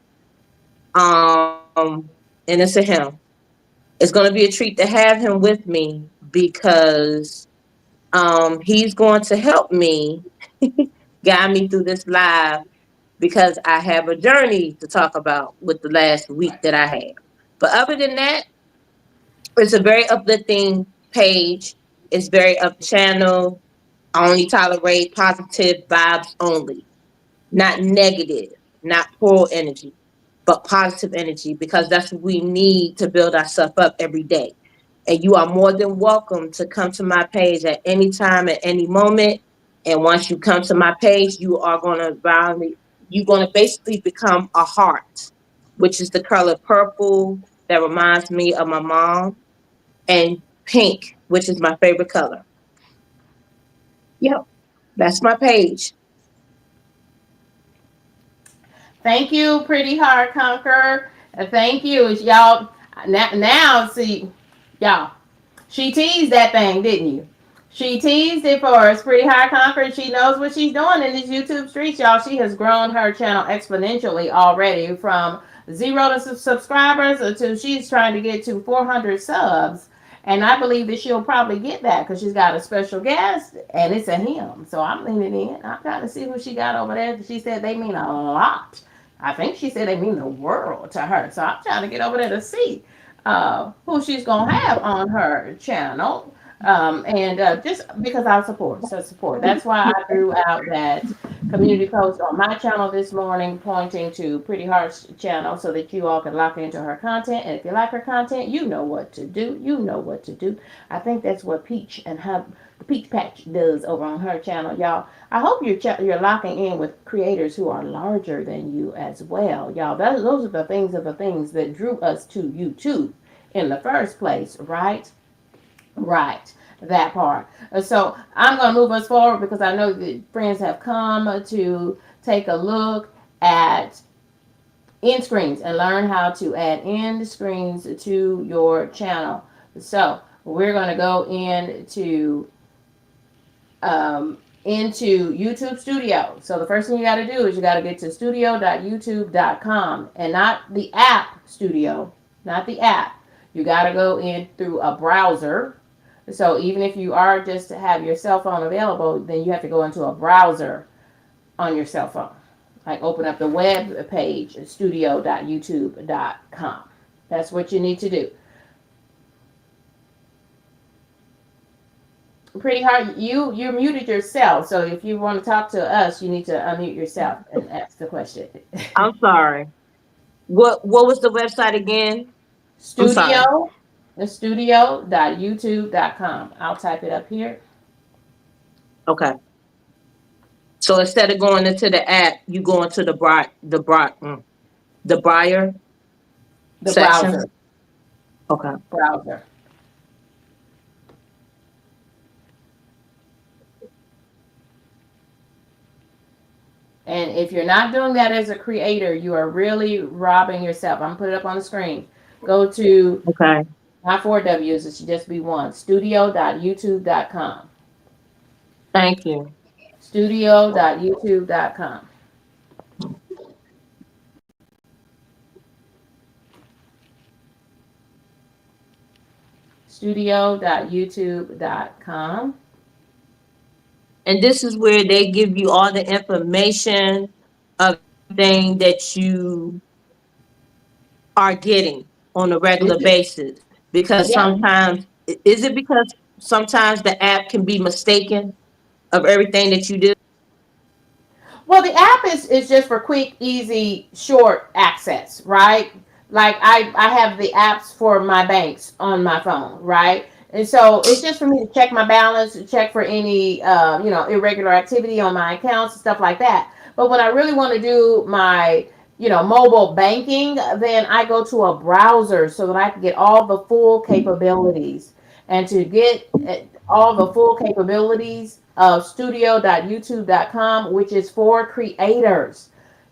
And it's a him. It's going to be a treat to have him with me because he's going to help me guide me through this live because I have a journey to talk about with the last week that I had. But other than that, it's a very uplifting page. It's very up channel. I only tolerate positive vibes only, not negative, not poor energy, but positive energy because that's what we need to build ourselves up every day. And you are more than welcome to come to my page at any time, at any moment. And once you come to my page, you are you're gonna basically become a heart, which is the color purple that reminds me of my mom, and pink, which is my favorite color. Yep, that's my page. Thank you, Pretty Hard Conqueror. Thank you, y'all. Now, see, y'all. She teased that thing, didn't you? She teased it for us. Pretty High Conquer. She knows what she's doing in these YouTube streets, y'all. She has grown her channel exponentially already from zero to subscribers until she's trying to get to 400 subs. And I believe that she'll probably get that because she's got a special guest and it's a him. So I'm leaning in. I'm trying to see who she got over there. She said they mean a lot. I think she said they mean the world to her. So I'm trying to get over there to see who she's gonna have on her channel. And just because I support, so support. That's why I threw out that community post on my channel this morning, pointing to Pretty Heart's channel, so that you all can lock into her content. And if you like her content, you know what to do. You know what to do. I think that's what Peach and Hub, Peach Patch does over on her channel, y'all. I hope you're locking in with creators who are larger than you as well, y'all. Those are the things that drew us to YouTube in the first place, right? Right. That part. So I'm going to move us forward because I know that friends have come to take a look at end screens and learn how to add end screens to your channel. So we're going to go into YouTube Studio. So the first thing you got to do is you got to get to studio.youtube.com, and not the app Studio, not the app. You got to go in through a browser. So even if you are just to have your cell phone available, then you have to go into a browser on your cell phone. Like open up the web page, studio.youtube.com. That's what you need to do. Pretty hard. You muted yourself. So if you want to talk to us, you need to unmute yourself and ask the question. I'm sorry. What was the website again? I'm sorry. Studio, the studio.youtube.com. I'll type it up here. Okay. So instead of going into the app, you go into the buyer The section. browser. Okay. Browser. And if you're not doing that as a creator, you are really robbing yourself. I'm putting it up on the screen. Go to, Okay. not four W's, it should just be one, studio.youtube.com. Thank you. Studio.youtube.com. Studio.youtube.com. And this is where they give you all the information of everything that you are getting on a regular basis. Because Yeah. sometimes, is it because sometimes the app can be mistaken of everything that you do? Well, the app is just for quick, easy, short access, right? Like I have the apps for my banks on my phone, right? And so it's just for me to check my balance, check for any irregular activity on my accounts, stuff like that. But when I really want to do my mobile banking, then I go to a browser so that I can get all the full capabilities. And to get all the full capabilities of studio.youtube.com, which is for creators.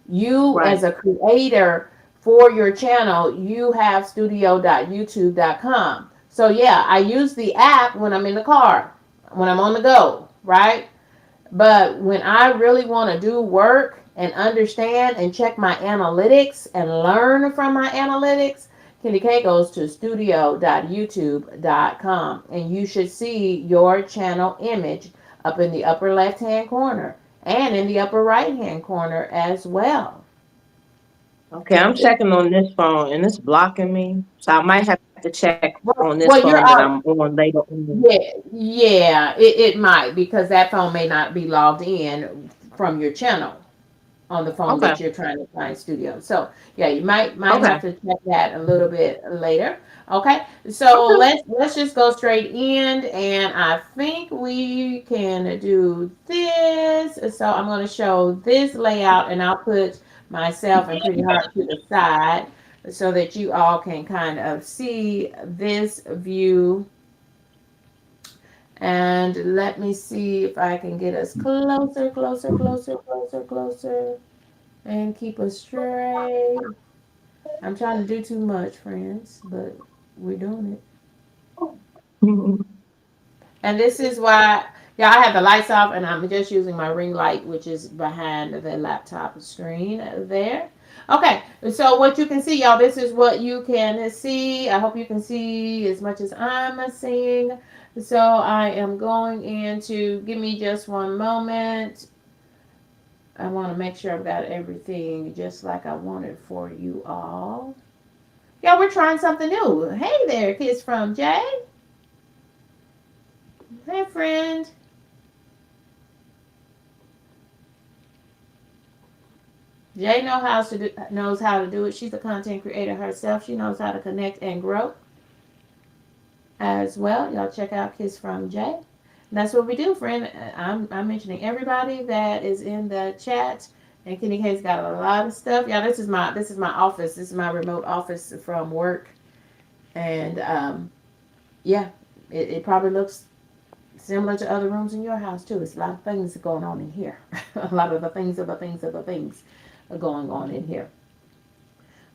You, Right. as a creator for your channel, you have studio.youtube.com. So, yeah, I use the app when I'm in the car, when I'm on the go, right? But when I really want to do work and understand and check my analytics and learn from my analytics, Kenny K goes to studio.youtube.com, and you should see your channel image up in the upper left hand corner. and in the upper right hand corner as well. Okay, I'm checking on this phone and it's blocking me. So I might have to check on this phone Well, that you're I'm out. on later on. Yeah, yeah, it might because that phone may not be logged in from your channel on the phone Okay. that you're trying to find studio. So yeah, you might Okay. have to check that a little bit later. Okay, so Okay. let's just go straight in, and I think we can do this. So I'm going to show this layout, and I'll put myself and Pretty Heart to the side so that you all can kind of see this view. And let me see if I can get us closer, closer, closer, closer, closer, and keep us straight. I'm trying to do too much, friends, but we're doing it. And this is why, yeah, I have the lights off and I'm just using my ring light, which is behind the laptop screen there. Okay, so what you can see, y'all, this is what you can see. I hope you can see as much as I'm seeing. So I am going into, give me just one moment. I want to make sure I've got everything just like I wanted for you all. Yeah, we're trying something new. Hey there, kids from Jay. Hey, friend. Jay knows how to do it. She's a content creator herself. She knows how to connect and grow as well. Y'all check out Kids from Jay. And that's what we do, friend. I'm mentioning everybody that is in the chat. And Kenny K's got a lot of stuff. Yeah, this is my office. This is my remote office from work. And yeah, it probably looks similar to other rooms in your house too. It's a lot of things going on in here. A lot of the things of the things of the things are going on in here.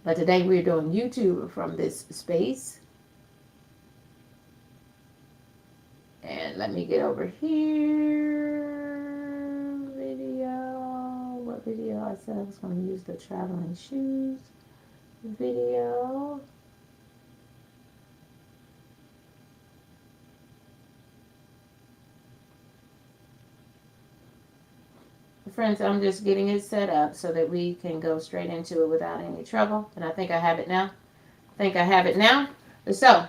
But today we're doing YouTube from this space. And let me get over here. Video. What video I said I was going to use the traveling shoes video. Friends, I'm just getting it set up so that we can go straight into it without any trouble. And I think I have it now. So,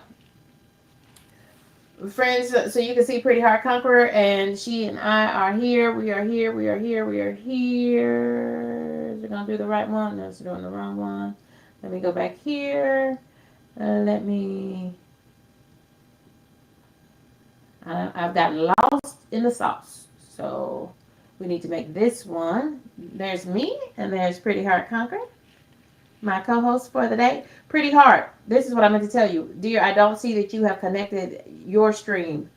friends, so you can see Pretty Heart Conqueror, and she and I are here. We are here. We are here. We are here. Is it gonna do the right one? No, it's doing the wrong one. Let me go back here. Let me. I've gotten lost in the sauce, so we need to make this one. There's me, and there's Pretty Heart Conqueror, my co-host for the day. Pretty Heart. This is what I meant to tell you, dear. I don't see that you have connected your stream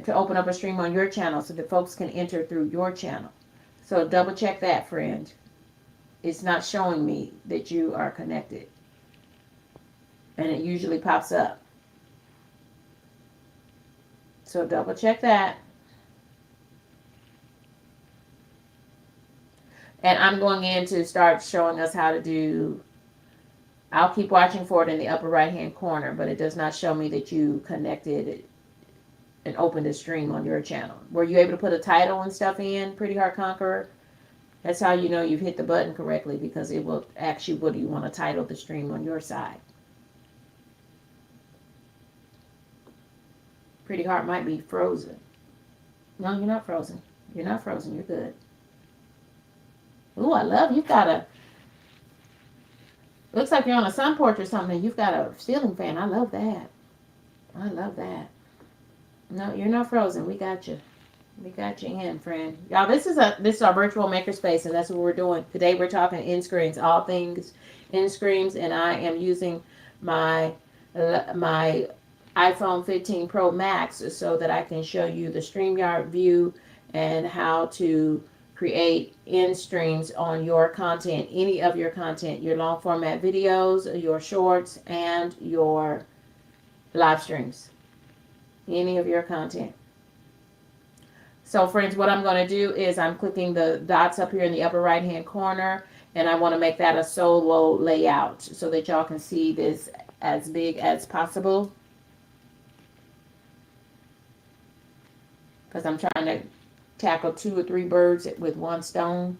to open up a stream on your channel so that folks can enter through your channel. So double check that, friend. It's not showing me that you are connected. And it usually pops up. So double check that. And I'm going in to start showing us how to do, I'll keep watching for it in the upper right hand corner, but it does not show me that you connected and opened a stream on your channel. Were you able to put a title and stuff in, Pretty Heart Conqueror? That's how you know you've hit the button correctly, because it will ask you what do you want to title the stream on your side. Pretty Heart might be frozen. No, you're not frozen. You're not frozen. You're good. Ooh, I love you've got a. Looks like you're on a sun porch or something. You've got a ceiling fan. I love that. I love that. No, you're not frozen. We got you. We got you in, friend. Y'all, this is our virtual makerspace, and that's what we're doing today. We're talking in screens, all things in screens, and I am using my my iPhone 15 Pro Max so that I can show you the StreamYard view and how to create in streams on your content, any of your content, your long format videos, your shorts, and your live streams, any of your content. So friends, what I'm going to do is I'm clicking the dots up here in the upper right hand corner, and I want to make that a solo layout so that y'all can see this as big as possible, because I'm trying to tackle two or three birds with one stone.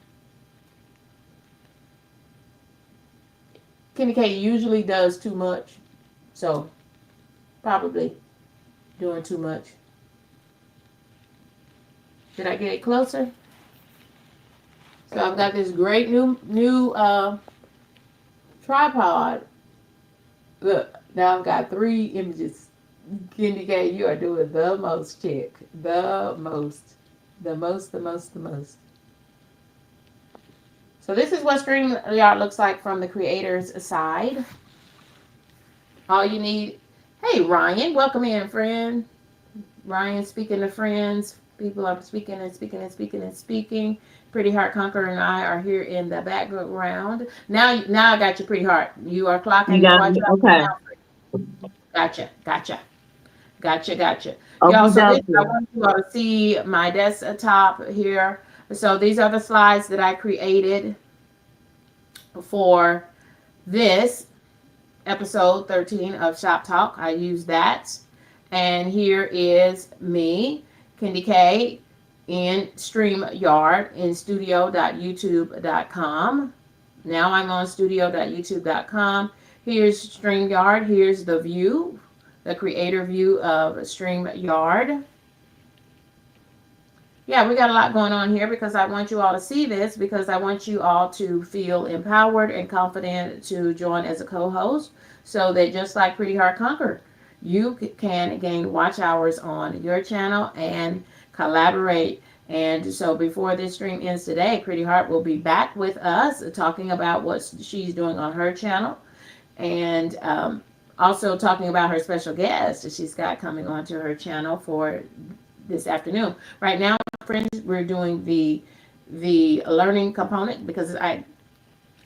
Kenny K usually does too much, so probably doing too much. Did I get it closer? So I've got this great new tripod. Look, now I've got three images. Kenny K, you are doing the most, chick. The most. The most, the most, the most. So this is what StreamYard looks like from the creator's side. All you need. Hey, Ryan, welcome in, friend. Ryan, speaking to friends. People are speaking and speaking and speaking and speaking. Pretty Heart Conqueror and I are here in the background. Now I got you, Pretty Heart. You are You clocking got what me? you Okay. now. Gotcha, gotcha, gotcha, gotcha. Y'all, Okie so this I dokie. want you all to see my desktop here. So these are the slides that I created for this episode 13 of Shop Talk. I use that. And here is me, Kendi K, in StreamYard in studio.youtube.com. Now I'm on studio.youtube.com. Here's StreamYard. Here's the view, the creator view of StreamYard. Yeah, we got a lot going on here because I want you all to see this because I want you all to feel empowered and confident to join as a co-host so that just like Pretty Heart Conquer, you can gain watch hours on your channel and collaborate. And so before this stream ends today, Pretty Heart will be back with us talking about what she's doing on her channel and also talking about her special guest that she's got coming onto her channel for this afternoon. Right now, friends, we're doing the learning component because I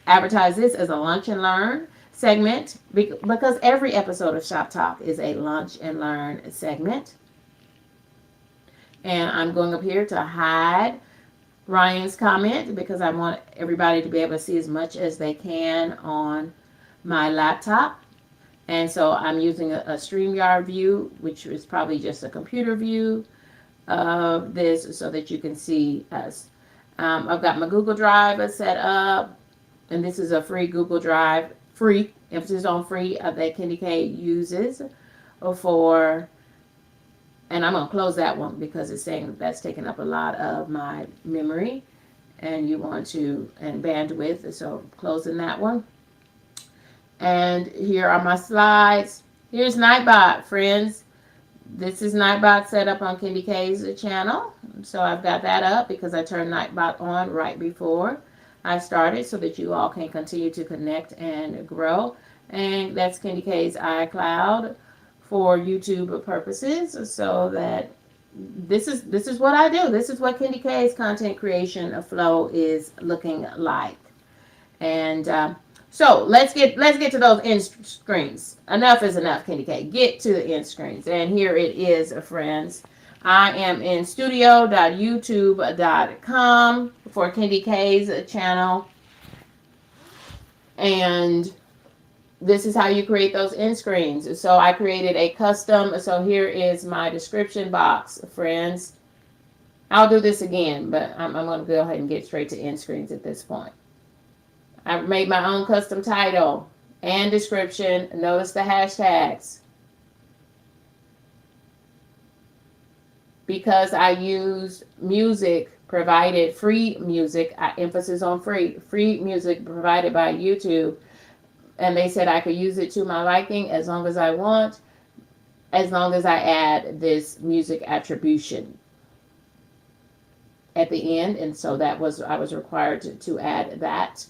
advertise this as a lunch and learn segment because every episode of Shop Talk is a lunch and learn segment. And I'm going up here to hide Ryan's comment because I want everybody to be able to see as much as they can on my laptop. And so I'm using a StreamYard view, which is probably just a computer view of this so that you can see us. I've got my Google Drive set up, and this is a free Google Drive, free, emphasis on free, that Kendi K uses for, and I'm going to close that one because it's saying that's taking up a lot of my memory and you want to, and bandwidth, so closing that one. And here are my slides. Here's Nightbot, friends. This is Nightbot set up on Kendi K's channel. So I've got that up because I turned Nightbot on right before I started so that you all can continue to connect and grow. And that's Kendi K's iCloud for YouTube purposes so that this is what I do. This is what Kendi K's content creation flow is looking like. And so let's get to those end screens. Enough is enough, Kendi K. Get to the end screens. And here it is, friends. I am in studio.youtube.com for Kendi K's channel. And this is how you create those end screens. So I created a custom. So here is my description box, friends. I'll do this again, but I'm going to go ahead and get straight to end screens at this point. I made my own custom title and description. Notice the hashtags. Because I used music provided, free music, emphasis on free music provided by YouTube. And they said I could use it to my liking as long as I want, as long as I add this music attribution at the end. And so I was required to add that.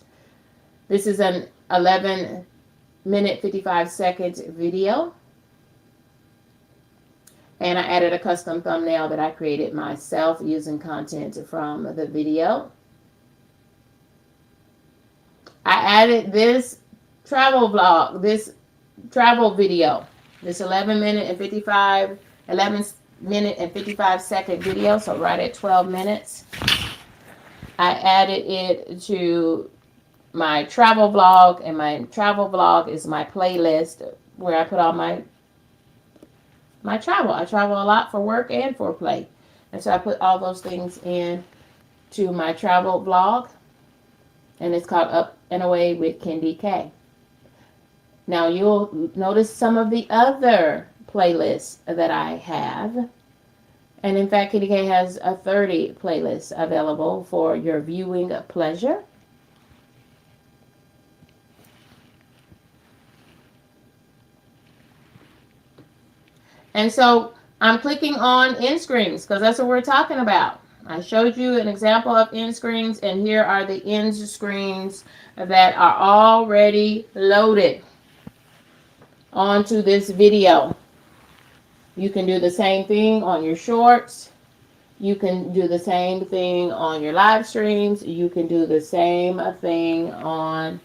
This is an 11-minute, 55-second video. And I added a custom thumbnail that I created myself using content from the video. I added this travel vlog, this travel video, this 11-minute and 55-second video, so right at 12 minutes. I added it to my travel vlog, and my travel vlog is my playlist where I put all my travel. I travel a lot for work and for play. And so I put all those things in to my travel vlog, and it's called Up and Away with Kendi K. Now you'll notice some of the other playlists that I have. And in fact, Kendi K has a 30 playlists available for your viewing pleasure. And so I'm clicking on end screens because that's what we're talking about. I showed you an example of end screens, and here are the end screens that are already loaded onto this video. You can do the same thing on your shorts. You can do the same thing on your live streams. You can do the same thing on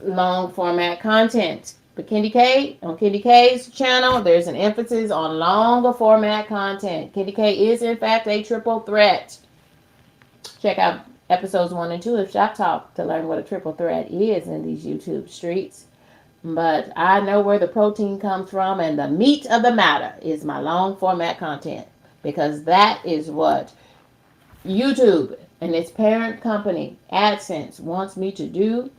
long format content. But Kendi K, on Kendi K's channel, there's an emphasis on longer format content. Kendi K is, in fact, a triple threat. Check out episodes 1 and 2 of Shoptalk to learn what a triple threat is in these YouTube streets. But I know where the protein comes from, and the meat of the matter is my long format content, because that is what YouTube and its parent company, AdSense, wants me to do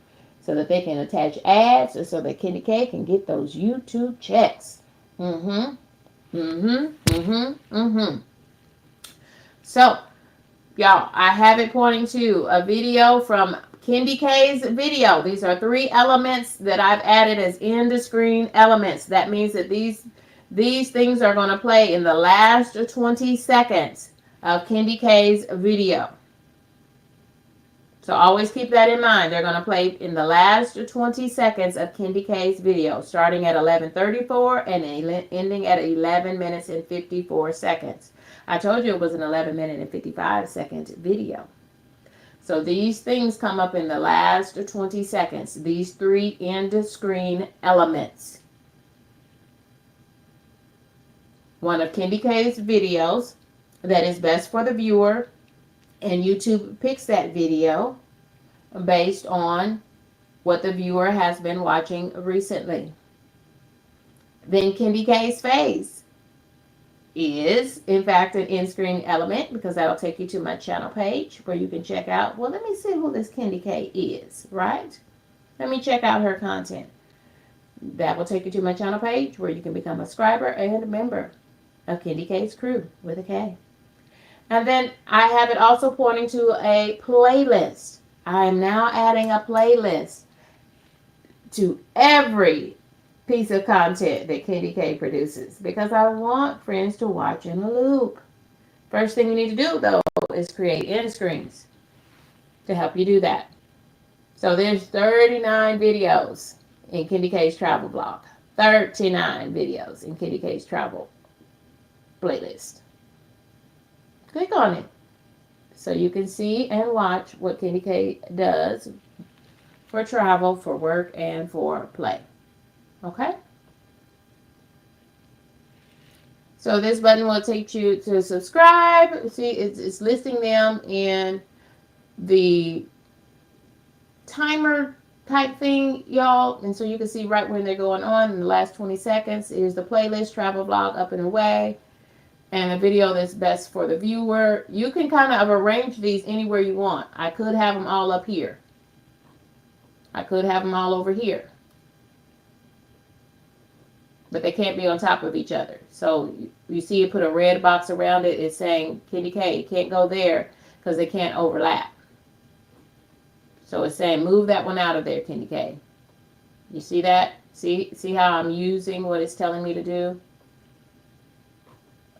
so that they can attach ads so that Kendi K can get those YouTube checks. So, y'all, I have it pointing to a video from Kendi K's video. These are 3 elements that I've added as end screen elements. That means that these things are going to play in the last 20 seconds of Kendi K's video. So always keep that in mind. They're going to play in the last 20 seconds of Kendi K's video, starting at 11:34 and ending at 11 minutes and 54 seconds. I told you it was an 11-minute and 55-second video. So these things come up in the last 20 seconds. These 3 end screen elements. One of Kendi K's videos that is best for the viewer, and YouTube picks that video based on what the viewer has been watching recently. Then Kendi K's face is, in fact, an end screen element, because that'll take you to my channel page where you can check out, well, let me see who this Kendi K is, right? Let me check out her content. That will take you to my channel page where you can become a subscriber and a member of Kendi K's crew with a K. And then I have it also pointing to a playlist. I am now adding a playlist to every piece of content that Kendi K produces, because I want friends to watch in a loop. First thing you need to do, though, is create end screens to help you do that. So there's 39 videos in Kendi K's travel blog. 39 videos in Kendi K's travel playlist. Click on it so you can see and watch what Kendi K does for travel, for work, and for play. Okay? So this button will take you to subscribe. See, it's listing them in the timer type thing, y'all. And so you can see right when they're going on in the last 20 seconds. Is the playlist, travel blog, Up and Away, and a video that's best for the viewer. You can kind of arrange these anywhere you want. I could have them all up here. I could have them all over here. But they can't be on top of each other. So you see it put a red box around it. It's saying Kendi K. You can't go there because they can't overlap. So it's saying move that one out of there, Kendi K. You see that? See how I'm using what it's telling me to do?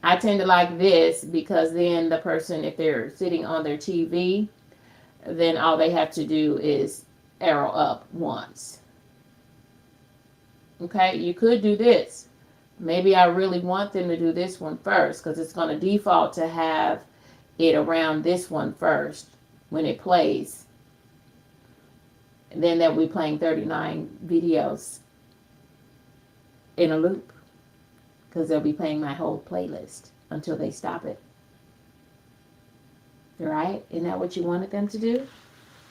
I tend to like this because then the person, if they're sitting on their TV, then all they have to do is arrow up once. Okay, you could do this. Maybe I really want them to do this one first because it's going to default to have it around this one first when it plays. And then they'll be playing 39 videos in a loop, because they'll be playing my whole playlist until they stop it. Right? Isn't that what you wanted them to do?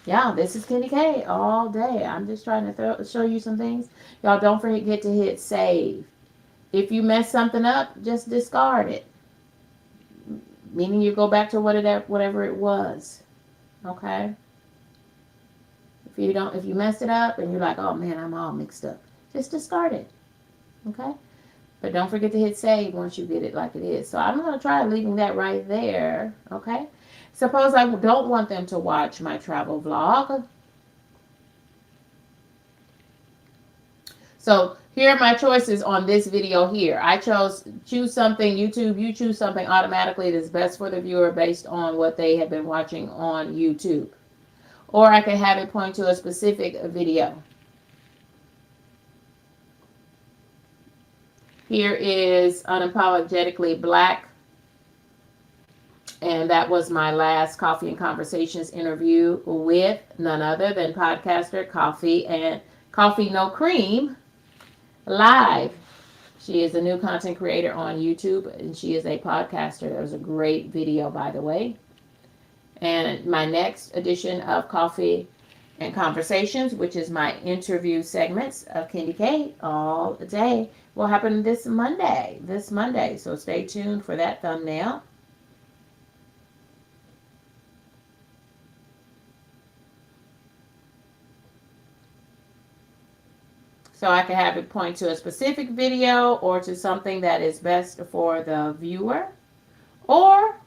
Yeah, this is Kendi K all day. I'm just trying to show you some things. Y'all, don't forget to hit save. If you mess something up, just discard it. meaning you go back to whatever it was. Okay. If you messed it up and you're like, oh man, I'm all mixed up, just discard it. Okay. But don't forget to hit save once you get it like it is. So I'm going to try leaving that right there. Okay. Suppose I don't want them to watch my travel vlog. So here are my choices on this video here. I choose something, YouTube, you choose something automatically that's best for the viewer based on what they have been watching on YouTube. Or I can have it point to a specific video. Here is Unapologetically Black. And that was my last Coffee and Conversations interview with none other than podcaster Coffee No Cream live. She is a new content creator on YouTube and she is a podcaster. That was a great video, by the way. And my next edition of Coffee and Conversations, which is my interview segments of Candy K all day, will happen this Monday. So stay tuned for that thumbnail. So I can have it point to a specific video or to something that is best for the viewer. Or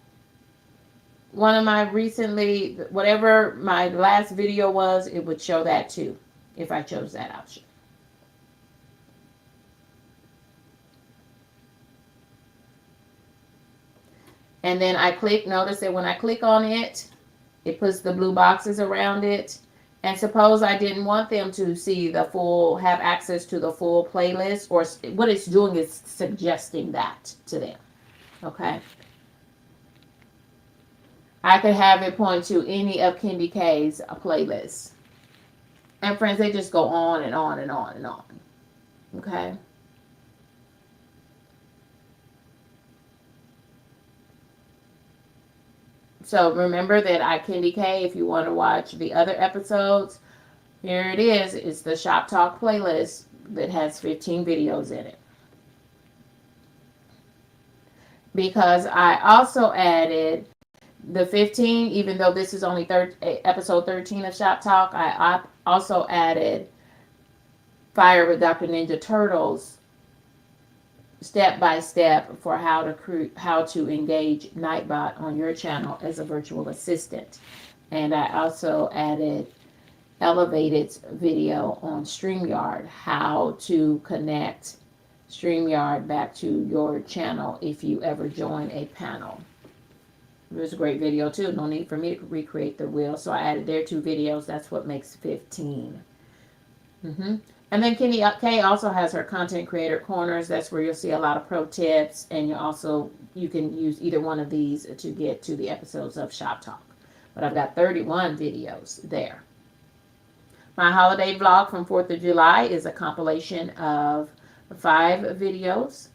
one of my recently, whatever my last video was, it would show that too, if I chose that option. And then notice that when I click on it, it puts the blue boxes around it. And suppose I didn't want them to see have access to the full playlist, or what it's doing is suggesting that to them. Okay. I could have it point to any of Candy K's playlists. And friends, they just go on and on and on and on. Okay. So remember that Candy K, if you want to watch the other episodes, here it is. It's the Shoptalk playlist that has 15 videos in it. Because I also added the 15, even though this is only episode 13 of Shoptalk, I also added Fire with Dr. Ninja Turtles step by step for how to engage Nightbot on your channel as a virtual assistant. And I also added Elevated's video on StreamYard, how to connect StreamYard back to your channel if you ever join a panel. It was a great video too. No need for me to recreate the wheel. So I added their 2 videos. That's what makes 15. And then Kenny K also has her content creator corners. That's where you'll see a lot of pro tips. And you can use either one of these to get to the episodes of Shop Talk. But I've got 31 videos there. My holiday vlog from 4th of July is a compilation of 5 videos.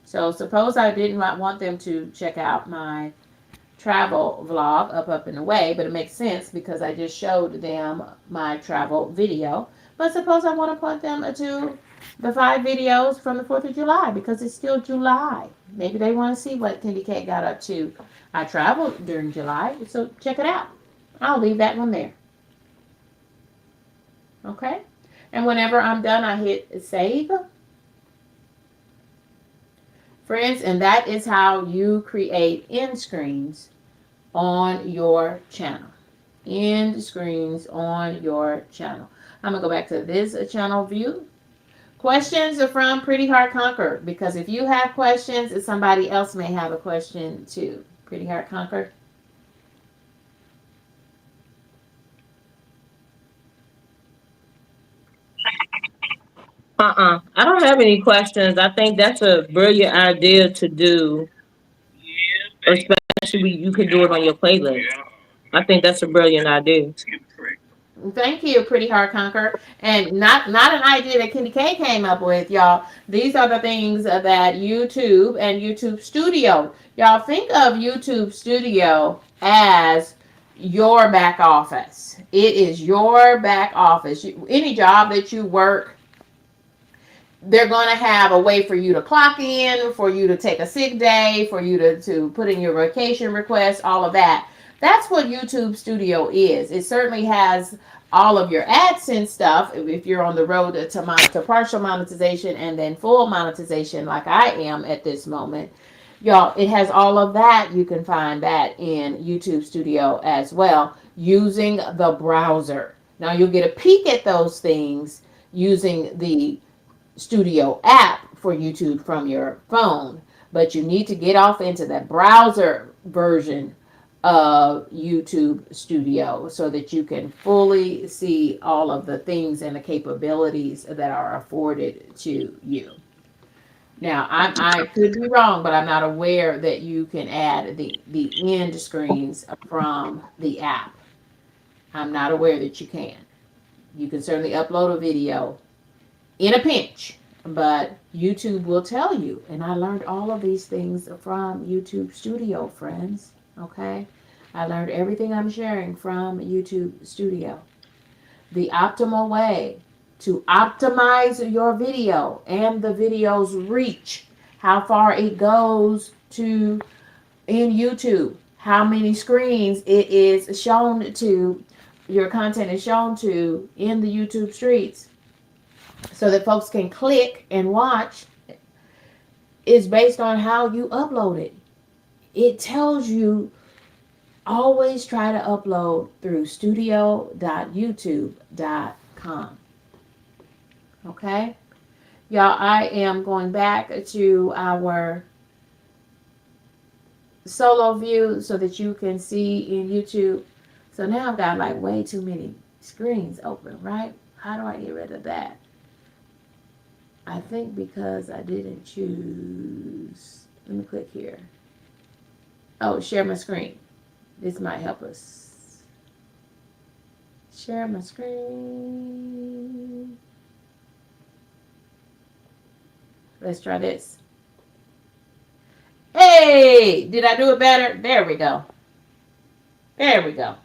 So suppose I didn't want them to check out my travel vlog, Up and Away, but it makes sense because I just showed them my travel video. But suppose I want to point them to the 5 videos from the 4th of July because it's still July. Maybe they want to see what Candy K got up to. I traveled during July, so check it out. I'll leave that one there. Okay? And whenever I'm done, I hit save. Friends, and that is how you create end screens on your channel. End screens on your channel. I'm going to go back to this channel view. Questions are from Pretty Heart Conquer, because if you have questions, somebody else may have a question too. Pretty Heart Conquer. I don't have any questions. I think that's a brilliant idea to do, especially you could do it on your playlist. I think that's a brilliant idea. Thank you, Pretty Hard Conquer. And not an idea that Kenny K came up with, y'all. These are the things that YouTube and YouTube Studio. Y'all think of YouTube Studio as your back office. It is your back office. Any job that you work, they're going to have a way for you to clock in, for you to take a sick day, for you to put in your vacation request, all of that. That's what YouTube Studio is. It certainly has all of your AdSense stuff if you're on the road to partial monetization and then full monetization like I am at this moment. Y'all, it has all of that. You can find that in YouTube Studio as well using the browser. Now you'll get a peek at those things using the Studio app for YouTube from your phone, but you need to get off into the browser version of YouTube Studio so that you can fully see all of the things and the capabilities that are afforded to you. Now, I could be wrong, but I'm not aware that you can add the end screens from the app. I'm not aware that you can. You can certainly upload a video in a pinch, but YouTube will tell you. And I learned all of these things from YouTube Studio, friends. Okay? I learned everything I'm sharing from YouTube Studio. The optimal way to optimize your video and the video's reach, how far it goes to in YouTube, how many screens it is shown to, your content is shown to in the YouTube streets so that folks can click and watch is based on how you upload it. It tells you always try to upload through studio.youtube.com. Okay? Y'all, I am going back to our solo view so that you can see in YouTube. So now I've got like way too many screens open, right? How do I get rid of that? I think because I didn't choose. Let me click here. Oh, share my screen. This might help us. Share my screen. Let's try this. Hey, did I do it better? There we go. There we go.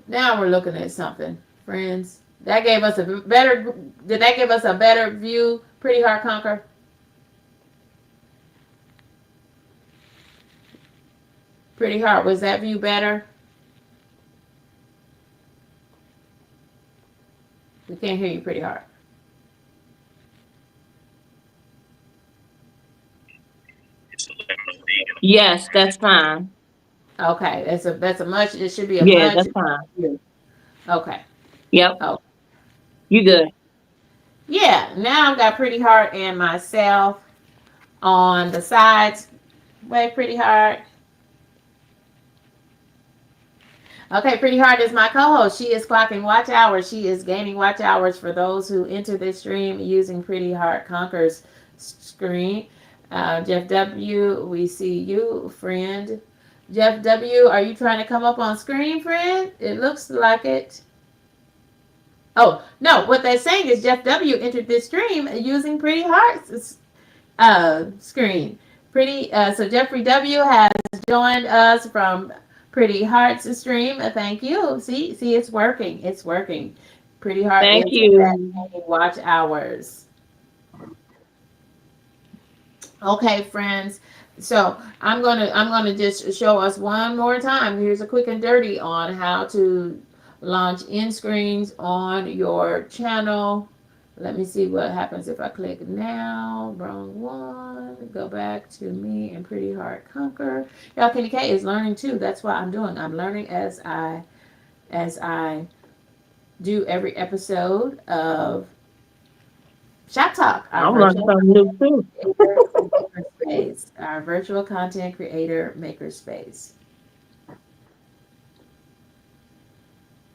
Now we're looking at something, friends. That gave us a better. Did that give us a better view? Pretty Hard Conquer. Pretty Hard. Was that view better? We can't hear you, Pretty Hard. Yes, that's fine. Okay, that's a much. It should be a Yeah, much. that's fine. Okay. Yep, Oh, you good. yeah. Now I've got Pretty Hard and myself on the sides. Way Pretty Hard. Okay, Pretty Hard is my co-host. She is clocking watch hours. She is gaining watch hours for those who enter this stream using Pretty Hard Conquer's screen. Jeff W., we see you, friend. Jeff W., are you trying to come up on screen, friend? It looks like it. Oh, no, what they're saying is Jeff W. entered this stream using Pretty Heart's screen. So Jeffrey W. has joined us from Pretty Heart's stream. Thank you. See, it's working. It's working. Pretty Heart Thank is you. watch hours. Okay, friends. So I'm gonna just show us one more time. Here's a quick and dirty on how to launch in screens on your channel. Let me see what happens if I click now. Wrong one. Go back to me and Pretty Hard Conquer. Y'all, Kenny K is learning too. That's what I'm doing. I'm learning as I do every episode of Shop Talk, our I'm learning virtual something new too. creator makerspace, our virtual content creator makerspace.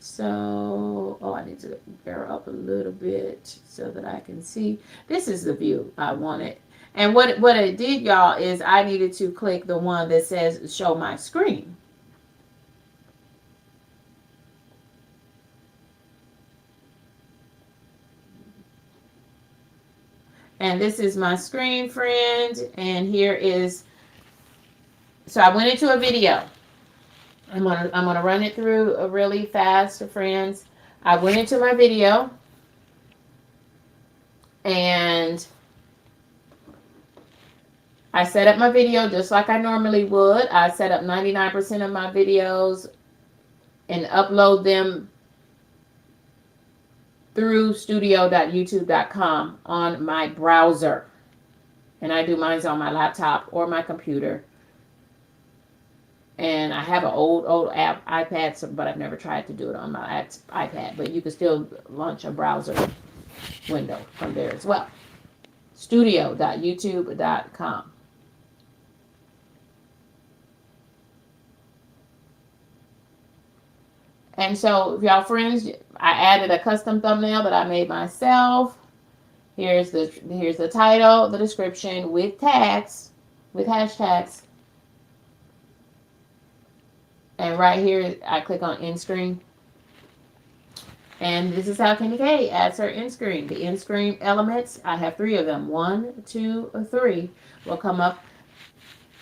So, oh, I need to arrow up a little bit so that I can see. This is the view I wanted. And what it did, y'all, is I needed to click the one that says show my screen. And this is my screen, friend. And here is, so I went into a video. I'm gonna run it through really fast, friends. I went into my video. And I set up my video just like I normally would. I set up 99% of my videos and upload them through studio.youtube.com on my browser. And I do mine on my laptop or my computer. And I have an old app iPad, but I've never tried to do it on my iPad. But you can still launch a browser window from there as well. Studio.youtube.com. And so, if y'all friends, I added a custom thumbnail that I made myself. Here's the title, the description with tags, with hashtags. And right here, I click on end screen. And this is how Kenny K adds her end screen. The end screen elements, I have 3 of them. 1, 2, 3 will come up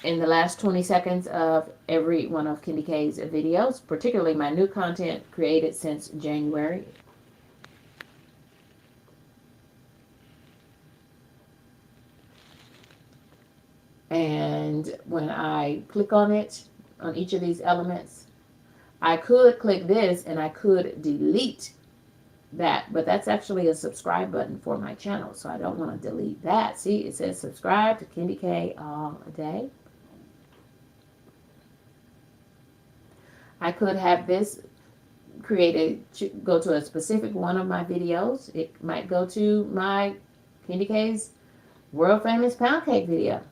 in the last 20 seconds of every one of Kenny K's videos, particularly my new content created since January. And when I click on it, on each of these elements, I could click this and I could delete that, but that's actually a subscribe button for my channel, so I don't want to delete that. See, it says subscribe to Kendi K all day. I could have this created to go to a specific one of my videos. It might go to my Kendi K's world famous pound cake video.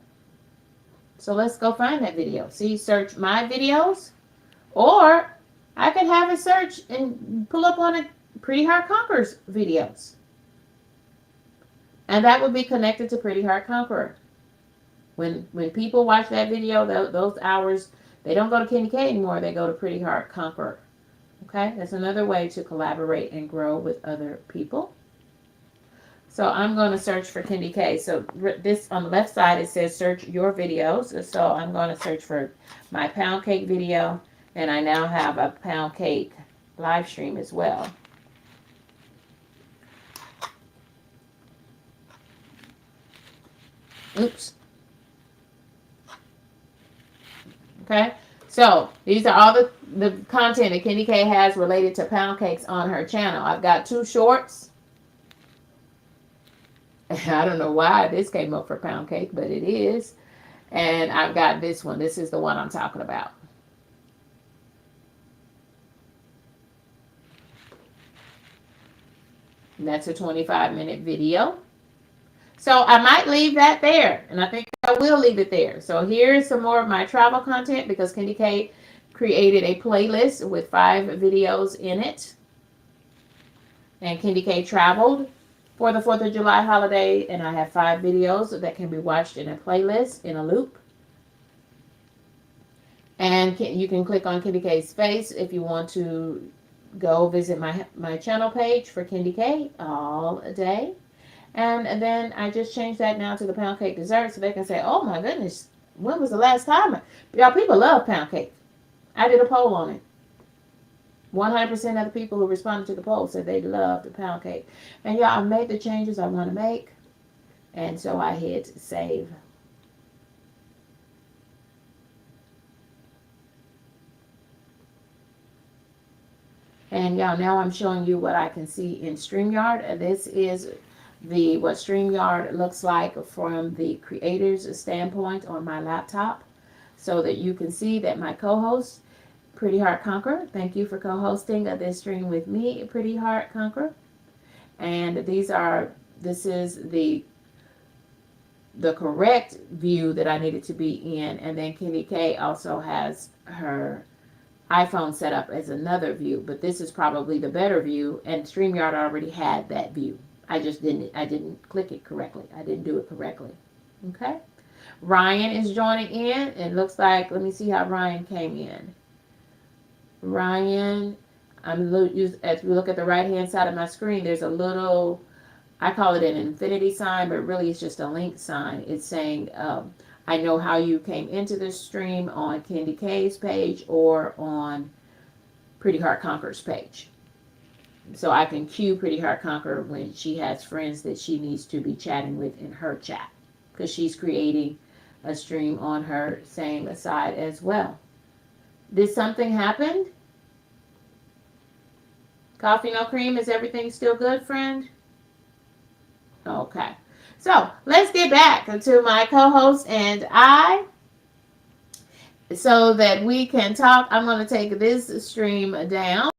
So let's go find that video. See, search my videos, or I could have it search and pull up on it Pretty Heart Conqueror's videos. And that would be connected to Pretty Heart Conqueror. When people watch that video, those hours, they don't go to Kenny K anymore, they go to Pretty Heart Conqueror. Okay, that's another way to collaborate and grow with other people. So I'm going to search for Kenny K. So this on the left side, it says search your videos. So I'm going to search for my pound cake video. And I now have a pound cake live stream as well. Oops. Okay. So these are all the content that Kenny K has related to pound cakes on her channel. I've got 2 shorts. I don't know why this came up for pound cake, but it is. And I've got this one. This is the one I'm talking about. And that's a 25-minute video. So I might leave that there, and I think I will leave it there. So here's some more of my travel content, because Kenny K created a playlist with 5 videos in it. And Kenny K traveled for the 4th of July holiday, and I have 5 videos that can be watched in a playlist, in a loop. And you can click on Kenny K's face if you want to go visit my channel page for Kenny K all day. And then I just changed that now to the pound cake dessert, so they can say, oh my goodness, when was the last time? Y'all, people love pound cake. I did a poll on it. 100% of the people who responded to the poll said they loved the pound cake. And y'all, I made the changes I want to make. And so I hit save. And y'all, now I'm showing you what I can see in StreamYard. This is what StreamYard looks like from the creator's standpoint on my laptop, so that you can see that my co-host, Pretty Heart Conqueror, thank you for co-hosting this stream with me, Pretty Heart Conqueror. And this is the correct view that I needed to be in. And then Kenny K also has her iPhone set up as another view, but this is probably the better view, and StreamYard already had that view. I didn't click it correctly. I didn't do it correctly. Okay. Ryan is joining in. It looks like, let me see how Ryan came in. Ryan, as we look at the right hand side of my screen, there's a little, I call it an infinity sign, but really it's just a link sign. It's saying, I know how you came into this stream on Kendy K's page or on Pretty Heart Conqueror's page. so I can cue Pretty Heart Conqueror when she has friends that she needs to be chatting with in her chat, because she's creating a stream on her same side as well. Did something happen? Coffee no cream, is everything still good, friend? Okay. So let's get back to my co-host and I, so that we can talk. I'm going to take this stream down.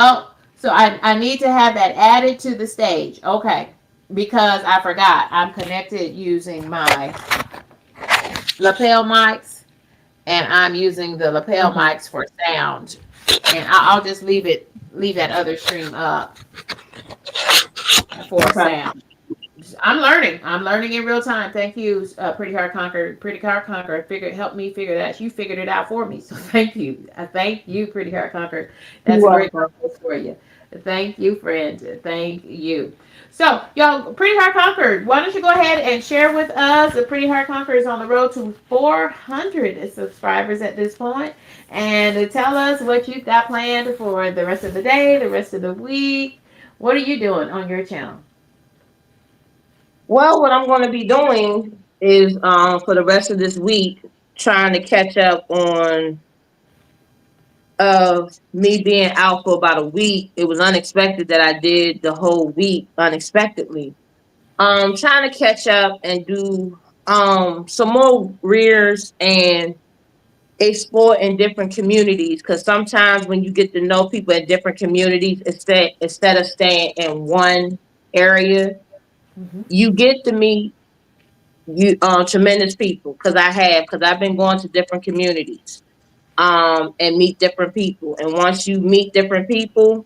Oh, so I need to have that added to the stage. Okay. Because I forgot. I'm connected using my lapel mics, and I'm using the lapel Mhm. mics for sound. And I'll just leave that other stream up for Okay. sound. I'm learning. I'm learning in real time. Thank you, Pretty Hard Conquer. Pretty Hard Conquer. Help me figure that. You figured it out for me. So thank you. Thank you, Pretty Hard Conquer. You're That's a great welcome. purpose for you. Thank you, friend. Thank you. So, y'all, Pretty Hard Conquer, why don't you go ahead and share with us? The Pretty Hard Conquer is on the road to 400 subscribers at this point, and tell us what you've got planned for the rest of the day, the rest of the week. What are you doing on your channel? Well, what I'm going to be doing is for the rest of this week, trying to catch up on me being out for about a week. It was unexpected that I did the whole week unexpectedly. Trying to catch up and do some more rears and explore in different communities, because sometimes when you get to know people in different communities, instead of staying in one area, Mm-hmm. you get to meet you tremendous people, because I've been going to different communities and meet different people, and once you meet different people,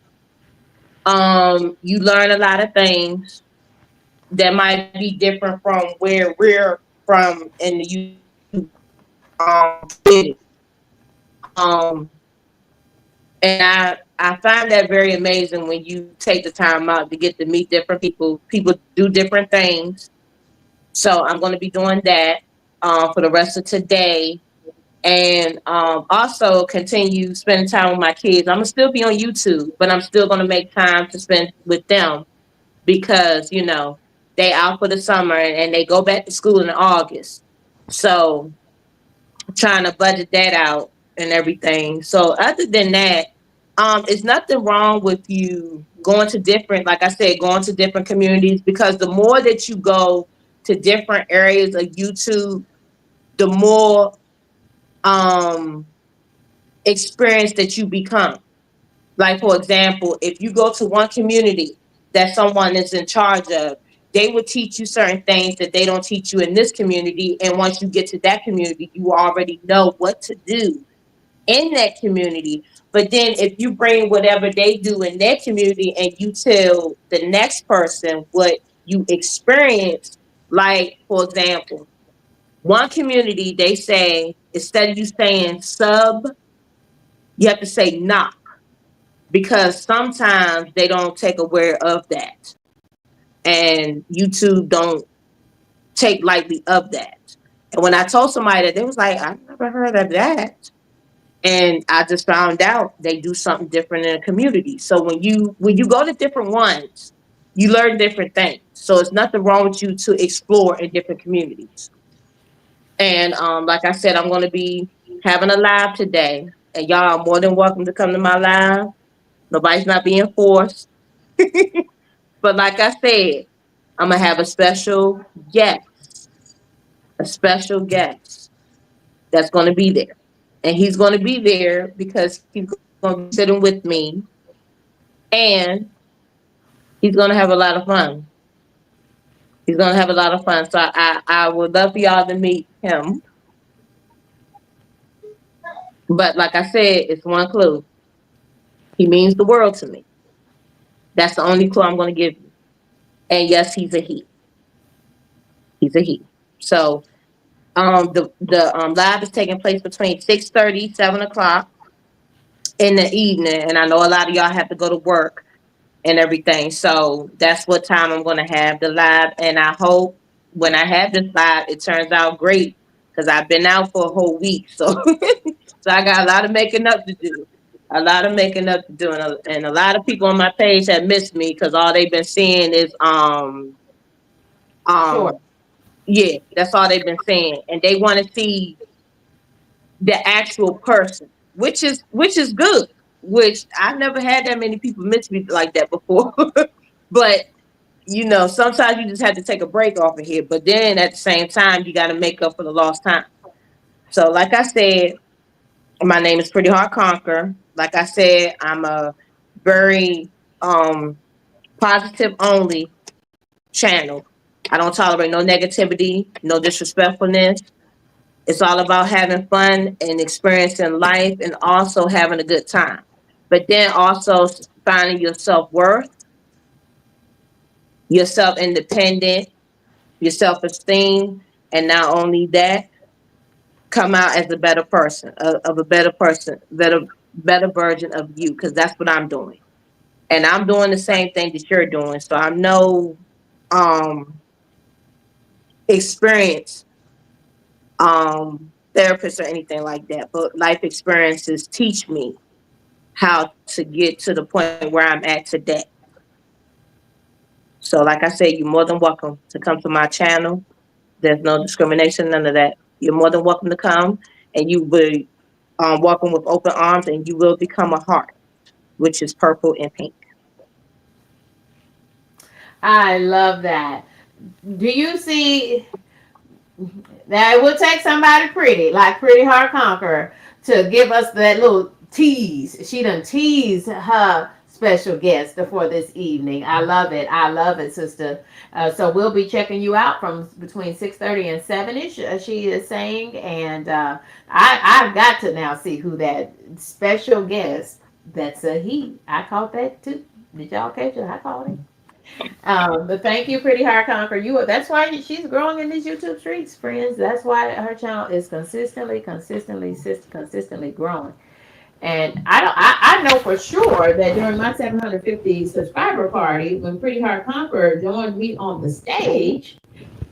you learn a lot of things that might be different from where we're from in the YouTube community. um and I find that very amazing when you take the time out to get to meet different people do different things. So I'm going to be doing that for the rest of today, and also continue spending time with my kids. I'm gonna still be on YouTube, but I'm still gonna make time to spend with them, because they out for the summer and they go back to school in August. So trying to budget that out and everything. So other than that, it's nothing wrong with you going to different, like I said, going to different communities, because the more that you go to different areas of YouTube, the more um experience that you become. Like, for example, if you go to one community that someone is in charge of, they will teach you certain things that they don't teach you in this community. And once you get to that community, you already know what to do in that community. But then if you bring whatever they do in their community and you tell the next person what you experienced, like, for example, one community, they say, instead of you saying sub, you have to say knock, because sometimes they don't take aware of that, and YouTube don't take lightly of that. And when I told somebody that, they was like, I've never heard of that. And I just found out they do something different in a community. So when you go to different ones, you learn different things. So it's nothing wrong with you to explore in different communities. And like I said, I'm going to be having a live today, and y'all are more than welcome to come to my live. Nobody's not being forced. But like I said, I'm gonna have guest, a special guest that's gonna be there, and he's gonna be there because he's gonna be sitting with me, and he's gonna have a lot of fun. He's gonna have a lot of fun. So I would love for y'all to meet him. But like I said, it's one clue. He means the world to me. That's the only clue I'm going to give you. And yes, he's a he. He's a he. So the live is taking place between 6:30, 7 o'clock in the evening. And I know a lot of y'all have to go to work and everything. So that's what time I'm going to have the live. And I hope when I have this live, it turns out great because I've been out for a whole week. So, so I got a lot of making up to do. A lot of making up to do. And a lot of people on my page have missed me because all they've been seeing is, Sure. um, yeah, that's all they've been saying. And they want to see the actual person, which is good. Which I've never had that many people miss me like that before. But sometimes you just have to take a break off of here. But then at the same time, you got to make up for the lost time. So, like I said, my name is Pretty Hard Conquer. Like I said, I'm a very positive only channel. I don't tolerate no negativity, no disrespectfulness. It's all about having fun and experiencing life and also having a good time. But then also finding your self worth, your self independent, your self esteem, and not only that, come out as a better person, of a better person, better version of you, because that's what I'm doing, and I'm doing the same thing that you're doing. So I'm no um experience therapist or anything like that, but life experiences teach me how to get to the point where I'm at today. So, like I said, you're more than welcome to come to my channel. There's no discrimination, none of that. You're more than welcome to come, and you will welcome with open arms, and you will become a heart, which is purple and pink. I love that. Do you see that it would take somebody pretty, like Pretty Heart Conqueror, to give us that little tease? She done teased her special guest for this evening. I love it. I love it, sister. So we'll be checking you out from between 6:30 and 7ish. She is saying, and I've got to now see who that special guest. That's a he. I caught that too. Did y'all catch it? I caught it. But thank you, Pretty Hard Conquer. That's why she's growing in these YouTube streets, friends. That's why her channel is consistently growing. And I know for sure that during my 750 subscriber party, when Pretty Hard Conquer joined me on the stage,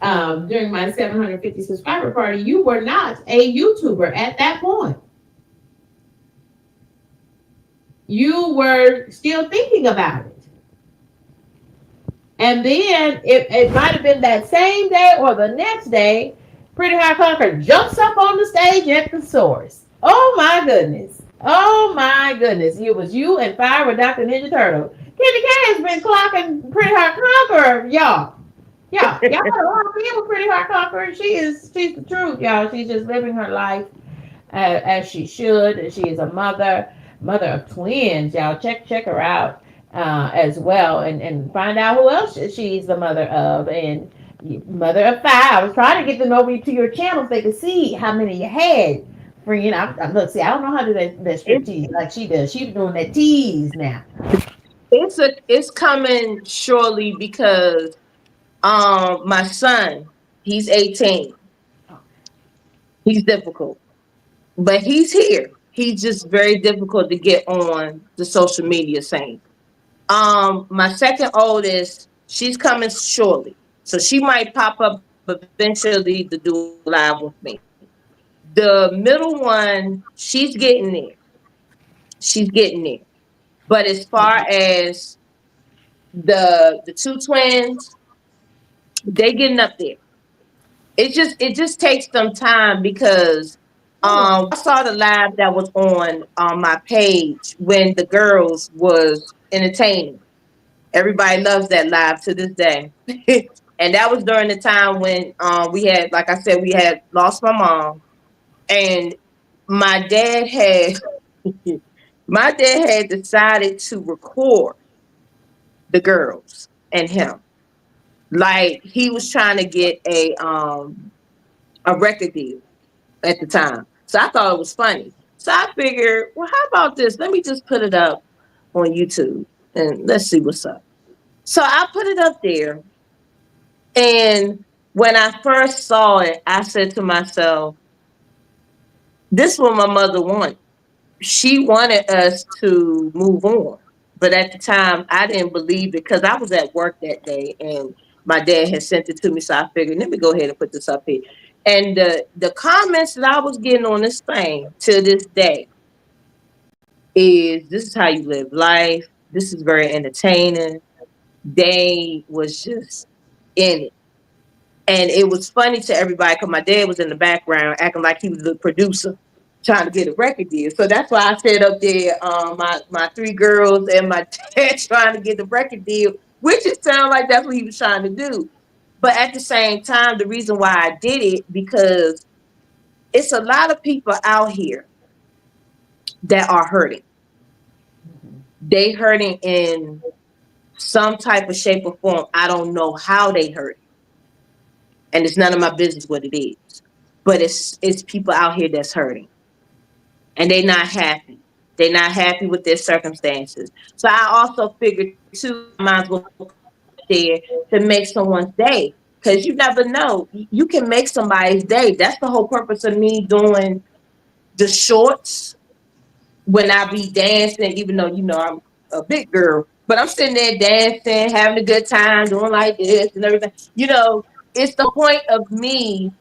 during my 750 subscriber party, you were not a YouTuber at that point. You were still thinking about it. And then it might have been that same day or the next day, Pretty High Conquer jumps up on the stage at the source. Oh my goodness. Oh my goodness. It was you and Fire with Dr. Ninja Turtle. Candy K has been clocking Pretty High Conquer, y'all. Y'all gotta lock in with Pretty High Conquer. She's the truth, y'all. She's just living her life as she should. She is a mother of twins. Y'all check her out as well, and find out who else she's the mother of, and mother of five. I was trying to get them over to your channel so they could see how many you had. Friend, look, see, I don't know how to do that strip It's tease like she does. She's doing that tease now. it's coming surely because my son, he's 18. He's difficult, but he's here. He's just very difficult to get on the social media scene. My second oldest, she's coming shortly. So she might pop up eventually to do a live with me. The middle one, she's getting there. She's getting there. But as far as the two twins, they getting up there. It just takes some time because Sure. y'all saw the live that was on my page when the girls was entertaining. Everybody loves that live to this day. And that was during the time when we had, like I said, we had lost my mom, and my dad had my dad had decided to record the girls and him. Like he was trying to get a record deal at the time. So I thought it was funny. So I figured, well, how about this? Let me just put it up on YouTube and let's see what's up. So I put it up there. And when I first saw it, I said to myself, this is what my mother wanted. She wanted us to move on. But at the time, I didn't believe it because I was at work that day and my dad had sent it to me. So I figured, let me go ahead and put this up here. And the comments that I was getting on this thing to this day is this is how you live life. This is very entertaining. They was just in it. And it was funny to everybody because my dad was in the background acting like he was the producer trying to get a record deal. So that's why I said up there, my three girls and my dad trying to get the record deal, which it sounded like that's what he was trying to do. But at the same time, the reason why I did it because it's a lot of people out here that are hurting. They hurting in some type of shape or form. I don't know how they hurt, and it's none of my business what it is. But it's people out here that's hurting, and they're not happy. They're not happy with their circumstances. So I also figured too, I might as well put it up there to make someone's day. Because you never know. You can make somebody's day. That's the whole purpose of me doing the shorts when I be dancing, even though I'm a big girl, but I'm sitting there dancing, having a good time, doing like this and everything. It's the point of me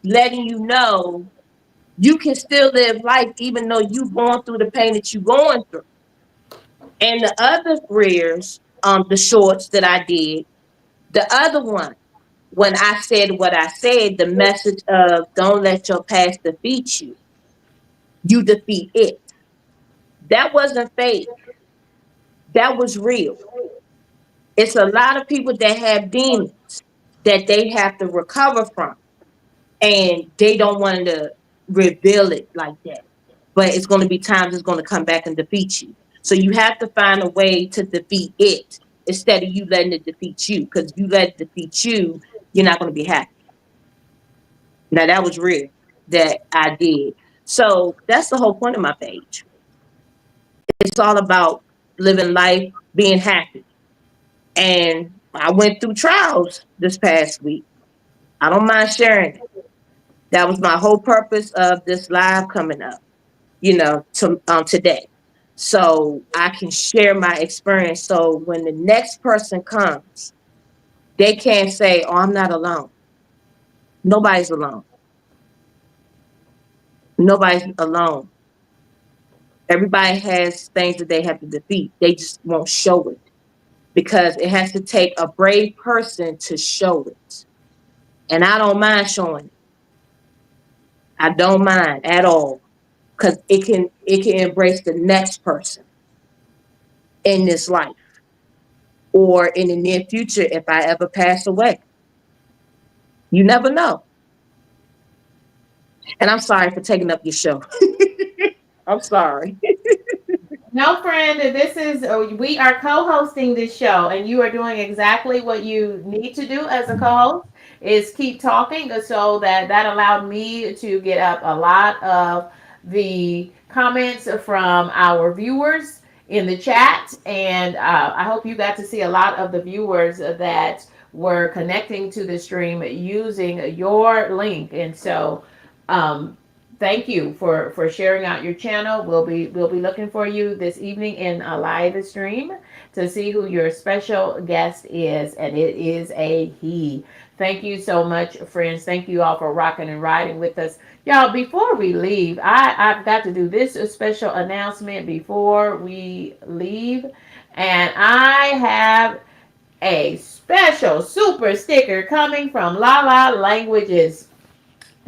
letting you know you can still live life even though you've gone through the pain that you're going through. And the other careers, the shorts that I did, the other one, when I said what I said, the message of don't let your past defeat you, you defeat it. That wasn't fake. That was real. It's a lot of people that have demons that they have to recover from, and they don't want to reveal it like that. But it's going to be times it's going to come back and defeat you. So you have to find a way to defeat it instead of you letting it defeat you. Because if you let it defeat you, you're not going to be happy. Now that was real that I did. So that's the whole point of my page. It's all about living life, being happy. And I went through trials this past week. I don't mind sharing it. That was my whole purpose of this live coming up, today. So I can share my experience. So when the next person comes, they can't say, oh, I'm not alone. Nobody's alone. Nobody's alone. Everybody has things that they have to defeat. They just won't show it because it has to take a brave person to show it. And I don't mind showing it. I don't mind at all because it can embrace the next person in this life or in the near future if I ever pass away. You never know. And I'm sorry for taking up your show. I'm sorry. No, friend, this is we are co-hosting this show, and you are doing exactly what you need to do as a co-host is keep talking, so that allowed me to get up a lot of the comments from our viewers in the chat, and I hope you got to see a lot of the viewers that were connecting to the stream using your link, and so. Um, Thank you for sharing out your channel. We'll be looking for you this evening in a live stream to see who your special guest is, and it is a he. Thank you so much, friends. Thank you all for rocking and riding with us, y'all. Before we leave, I've got to do this special announcement before we leave, and I have a special super sticker coming from Lala Languages.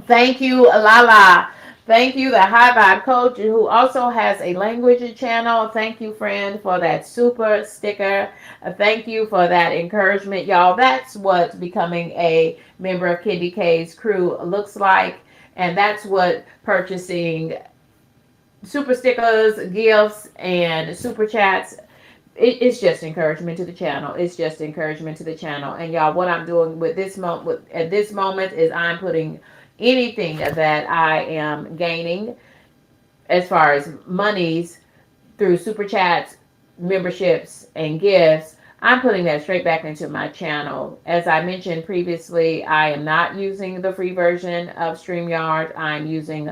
Thank you, Lala. Thank you, the High Vibe Coach, who also has a language channel. Thank you, friend, for that super sticker. Thank you for that encouragement, y'all. That's what becoming a member of Candy K's crew looks like. And that's what purchasing super stickers, gifts, and super chats it's just encouragement to the channel. It's just encouragement to the channel. And y'all, what I'm doing with this moment, at this moment, is I'm putting anything that I am gaining as far as monies through super chats, memberships, and gifts, I'm putting that straight back into my channel. As I mentioned previously, I am not using the free version of StreamYard. I'm using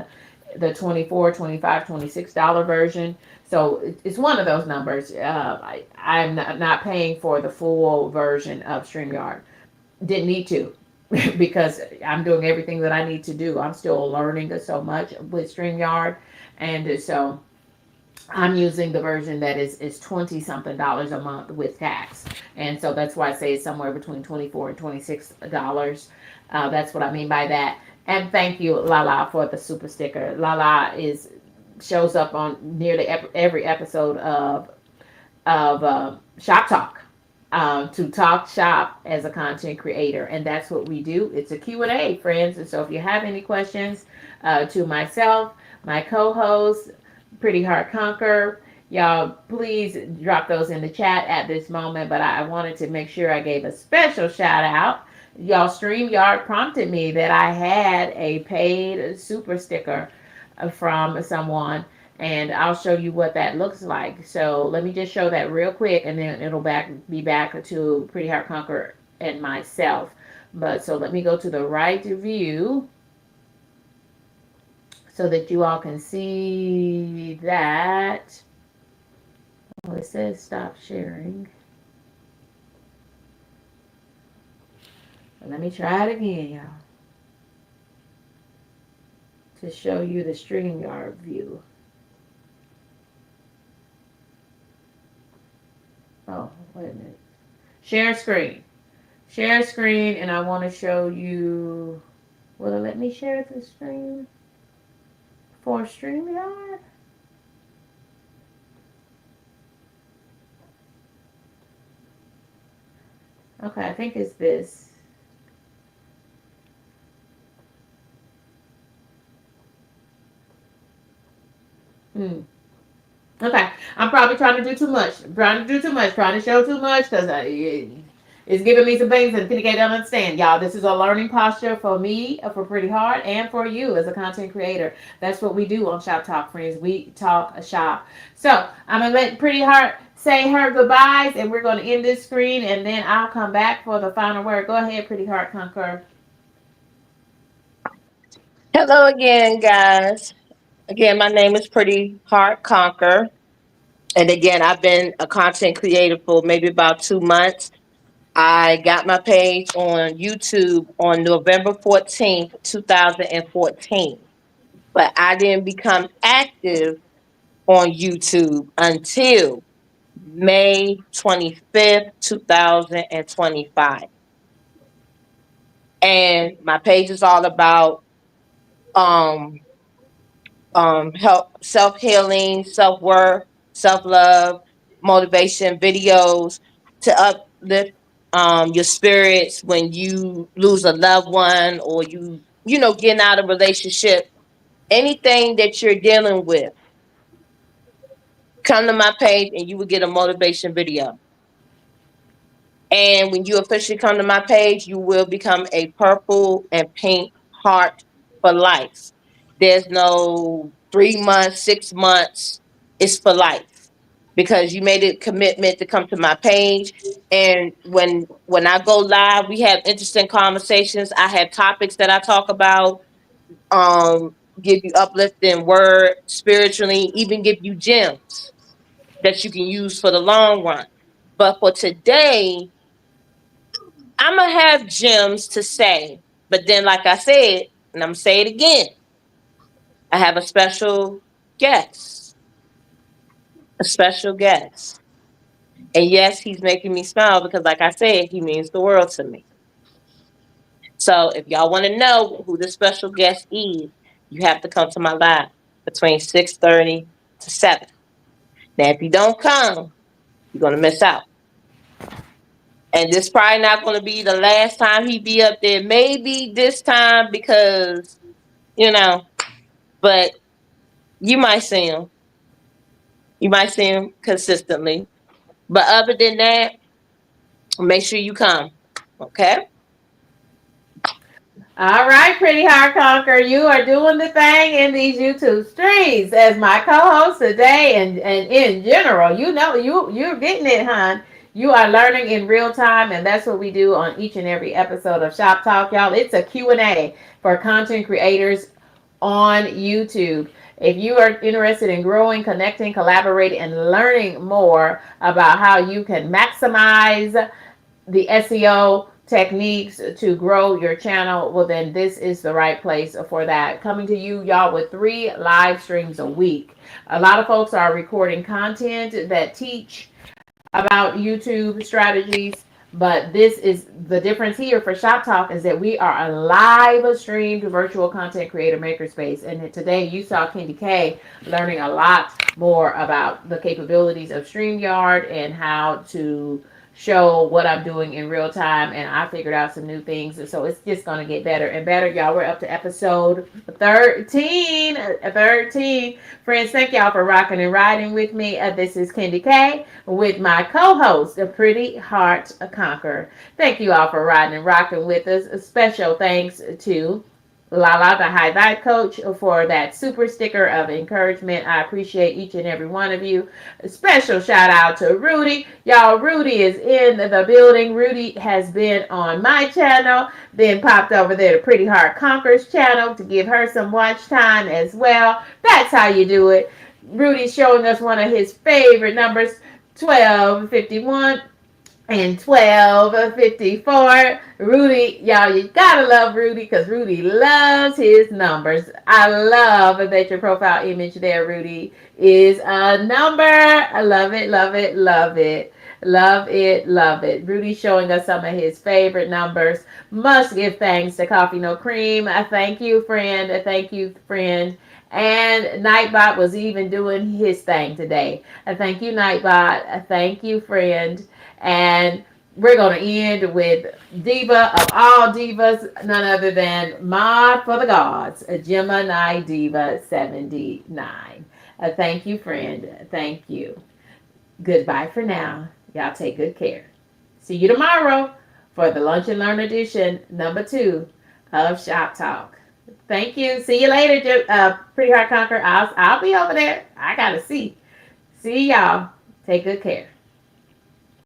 the 24, 25, $26 version. So it's one of those numbers. I'm not paying for the full version of StreamYard. Didn't need to because I'm doing everything that I need to do. I'm still learning so much with StreamYard. And so I'm using the version that is 20 something dollars a month with tax. And so that's why I say it's somewhere between 24 and $26. That's what I mean by that. And thank you, Lala, for the super sticker. Lala is shows up on nearly every episode of Shop Talk, to talk shop as a content creator, and that's what we do. It's a Q&A, friends. And so if you have any questions to myself, my co-host, Pretty Heart Conquer, y'all please drop those in the chat at this moment. But I wanted to make sure I gave a special shout out. Y'all, StreamYard prompted me that I had a paid super sticker from someone, and I'll show you what that looks like. So let me just show that real quick, and then it'll be back to Pretty Heart Conquer and myself. But so let me go to the right view so that you all can see that. Oh, it says stop sharing. But let me try it again, y'all, to show you the StreamYard view. Oh, wait a minute. Share screen. Share screen, and I want to show you. Will it let me share the screen for StreamYard? Okay, I think it's this. Hmm. Okay, I'm probably trying to do too much. I'm trying to do too much. Trying to show too much because it's giving me some things that Penny K don't understand. Y'all, this is a learning posture for me, for Pretty Hard, and for you as a content creator. That's what we do on Shop Talk, friends. We talk a shop. So I'm gonna let Pretty Heart say her goodbyes, and we're gonna end this screen, and then I'll come back for the final word. Go ahead, Pretty Heart Conquer. Hello again, guys. Again, my name is Pretty Heart Conquer. And again, I've been a content creator for maybe about 2 months. I got my page on YouTube on November 14th, 2014. But I didn't become active on YouTube until May 25th, 2025. And my page is all about um help, self healing, self worth, self love, motivation videos to uplift your spirits when you lose a loved one, or getting out of a relationship. Anything that you're dealing with, come to my page and you will get a motivation video. And when you officially come to my page, you will become a purple and pink heart for life. There's no 3 months, 6 months. It's for life because you made a commitment to come to my page. And when I go live, we have interesting conversations. I have topics that I talk about. Give you uplifting word spiritually, even give you gems that you can use for the long run. But for today, I'm gonna have gems to say, but then, like I said, and I'm gonna say it again, I have a special guest, and yes, he's making me smile because, like I said, he means the world to me. So, if y'all want to know who the special guest is, you have to come to my live between 6:30 to 7. Now, if you don't come, you're gonna miss out. And this probably not gonna be the last time he be up there. Maybe this time because you know, but you might see him. You might see him consistently. But other than that, make sure you come. Okay? All right, Pretty Heart Conquer, you are doing the thing in these YouTube streams as my co-host today, and in general. You know, you're getting it, hon. You are learning in real time, and that's what we do on each and every episode of Shop Talk, y'all. It's a Q&A for content creators on YouTube. If you are interested in growing, connecting, collaborating, and learning more about how you can maximize the SEO techniques to grow your channel, well, then this is the right place for that. Coming to you, y'all, with 3 live streams a week. A lot of folks are recording content that teach about YouTube strategies. But this is the difference here for Shop Talk is that we are a live streamed virtual content creator makerspace. And today you saw Kendi K learning a lot more about the capabilities of StreamYard and how to show what I'm doing in real time. And I figured out some new things. And so it's just going to get better and better. Y'all, we're up to episode 13. 13. Friends, thank y'all for rocking and riding with me. This is Kendi K with my co-host, the Pretty Heart Conqueror. Thank you all for riding and rocking with us. A special thanks to Lala, the high vibe coach, for that super sticker of encouragement. I appreciate each and every one of you. A special shout out to Rudy. Y'all, Rudy is in the building. Rudy has been on my channel, then popped over there to Pretty Heart Conqueror's channel to give her some watch time as well. That's how you do it. Rudy's showing us one of his favorite numbers, 1251 and 1254. Rudy, y'all, you gotta love Rudy because Rudy loves his numbers. I love that your profile image there, Rudy, is a number. I love it, love it, love it. Love it, love it. Rudy showing us some of his favorite numbers. Must give thanks to Coffee No Cream. I thank you, friend. I thank you, friend. And Nightbot was even doing his thing today. I thank you, Nightbot. I thank you, friend. And we're going to end with Diva of all divas, none other than Mod for the Gods, a Gemini Diva 79. Thank you, friend. Thank you. Goodbye for now. Y'all take good care. See you tomorrow for the Lunch and Learn edition, number 2 of Shop Talk. Thank you. See you later, Pretty Heart Conquer. I'll be over there. I got to see. See y'all. Take good care.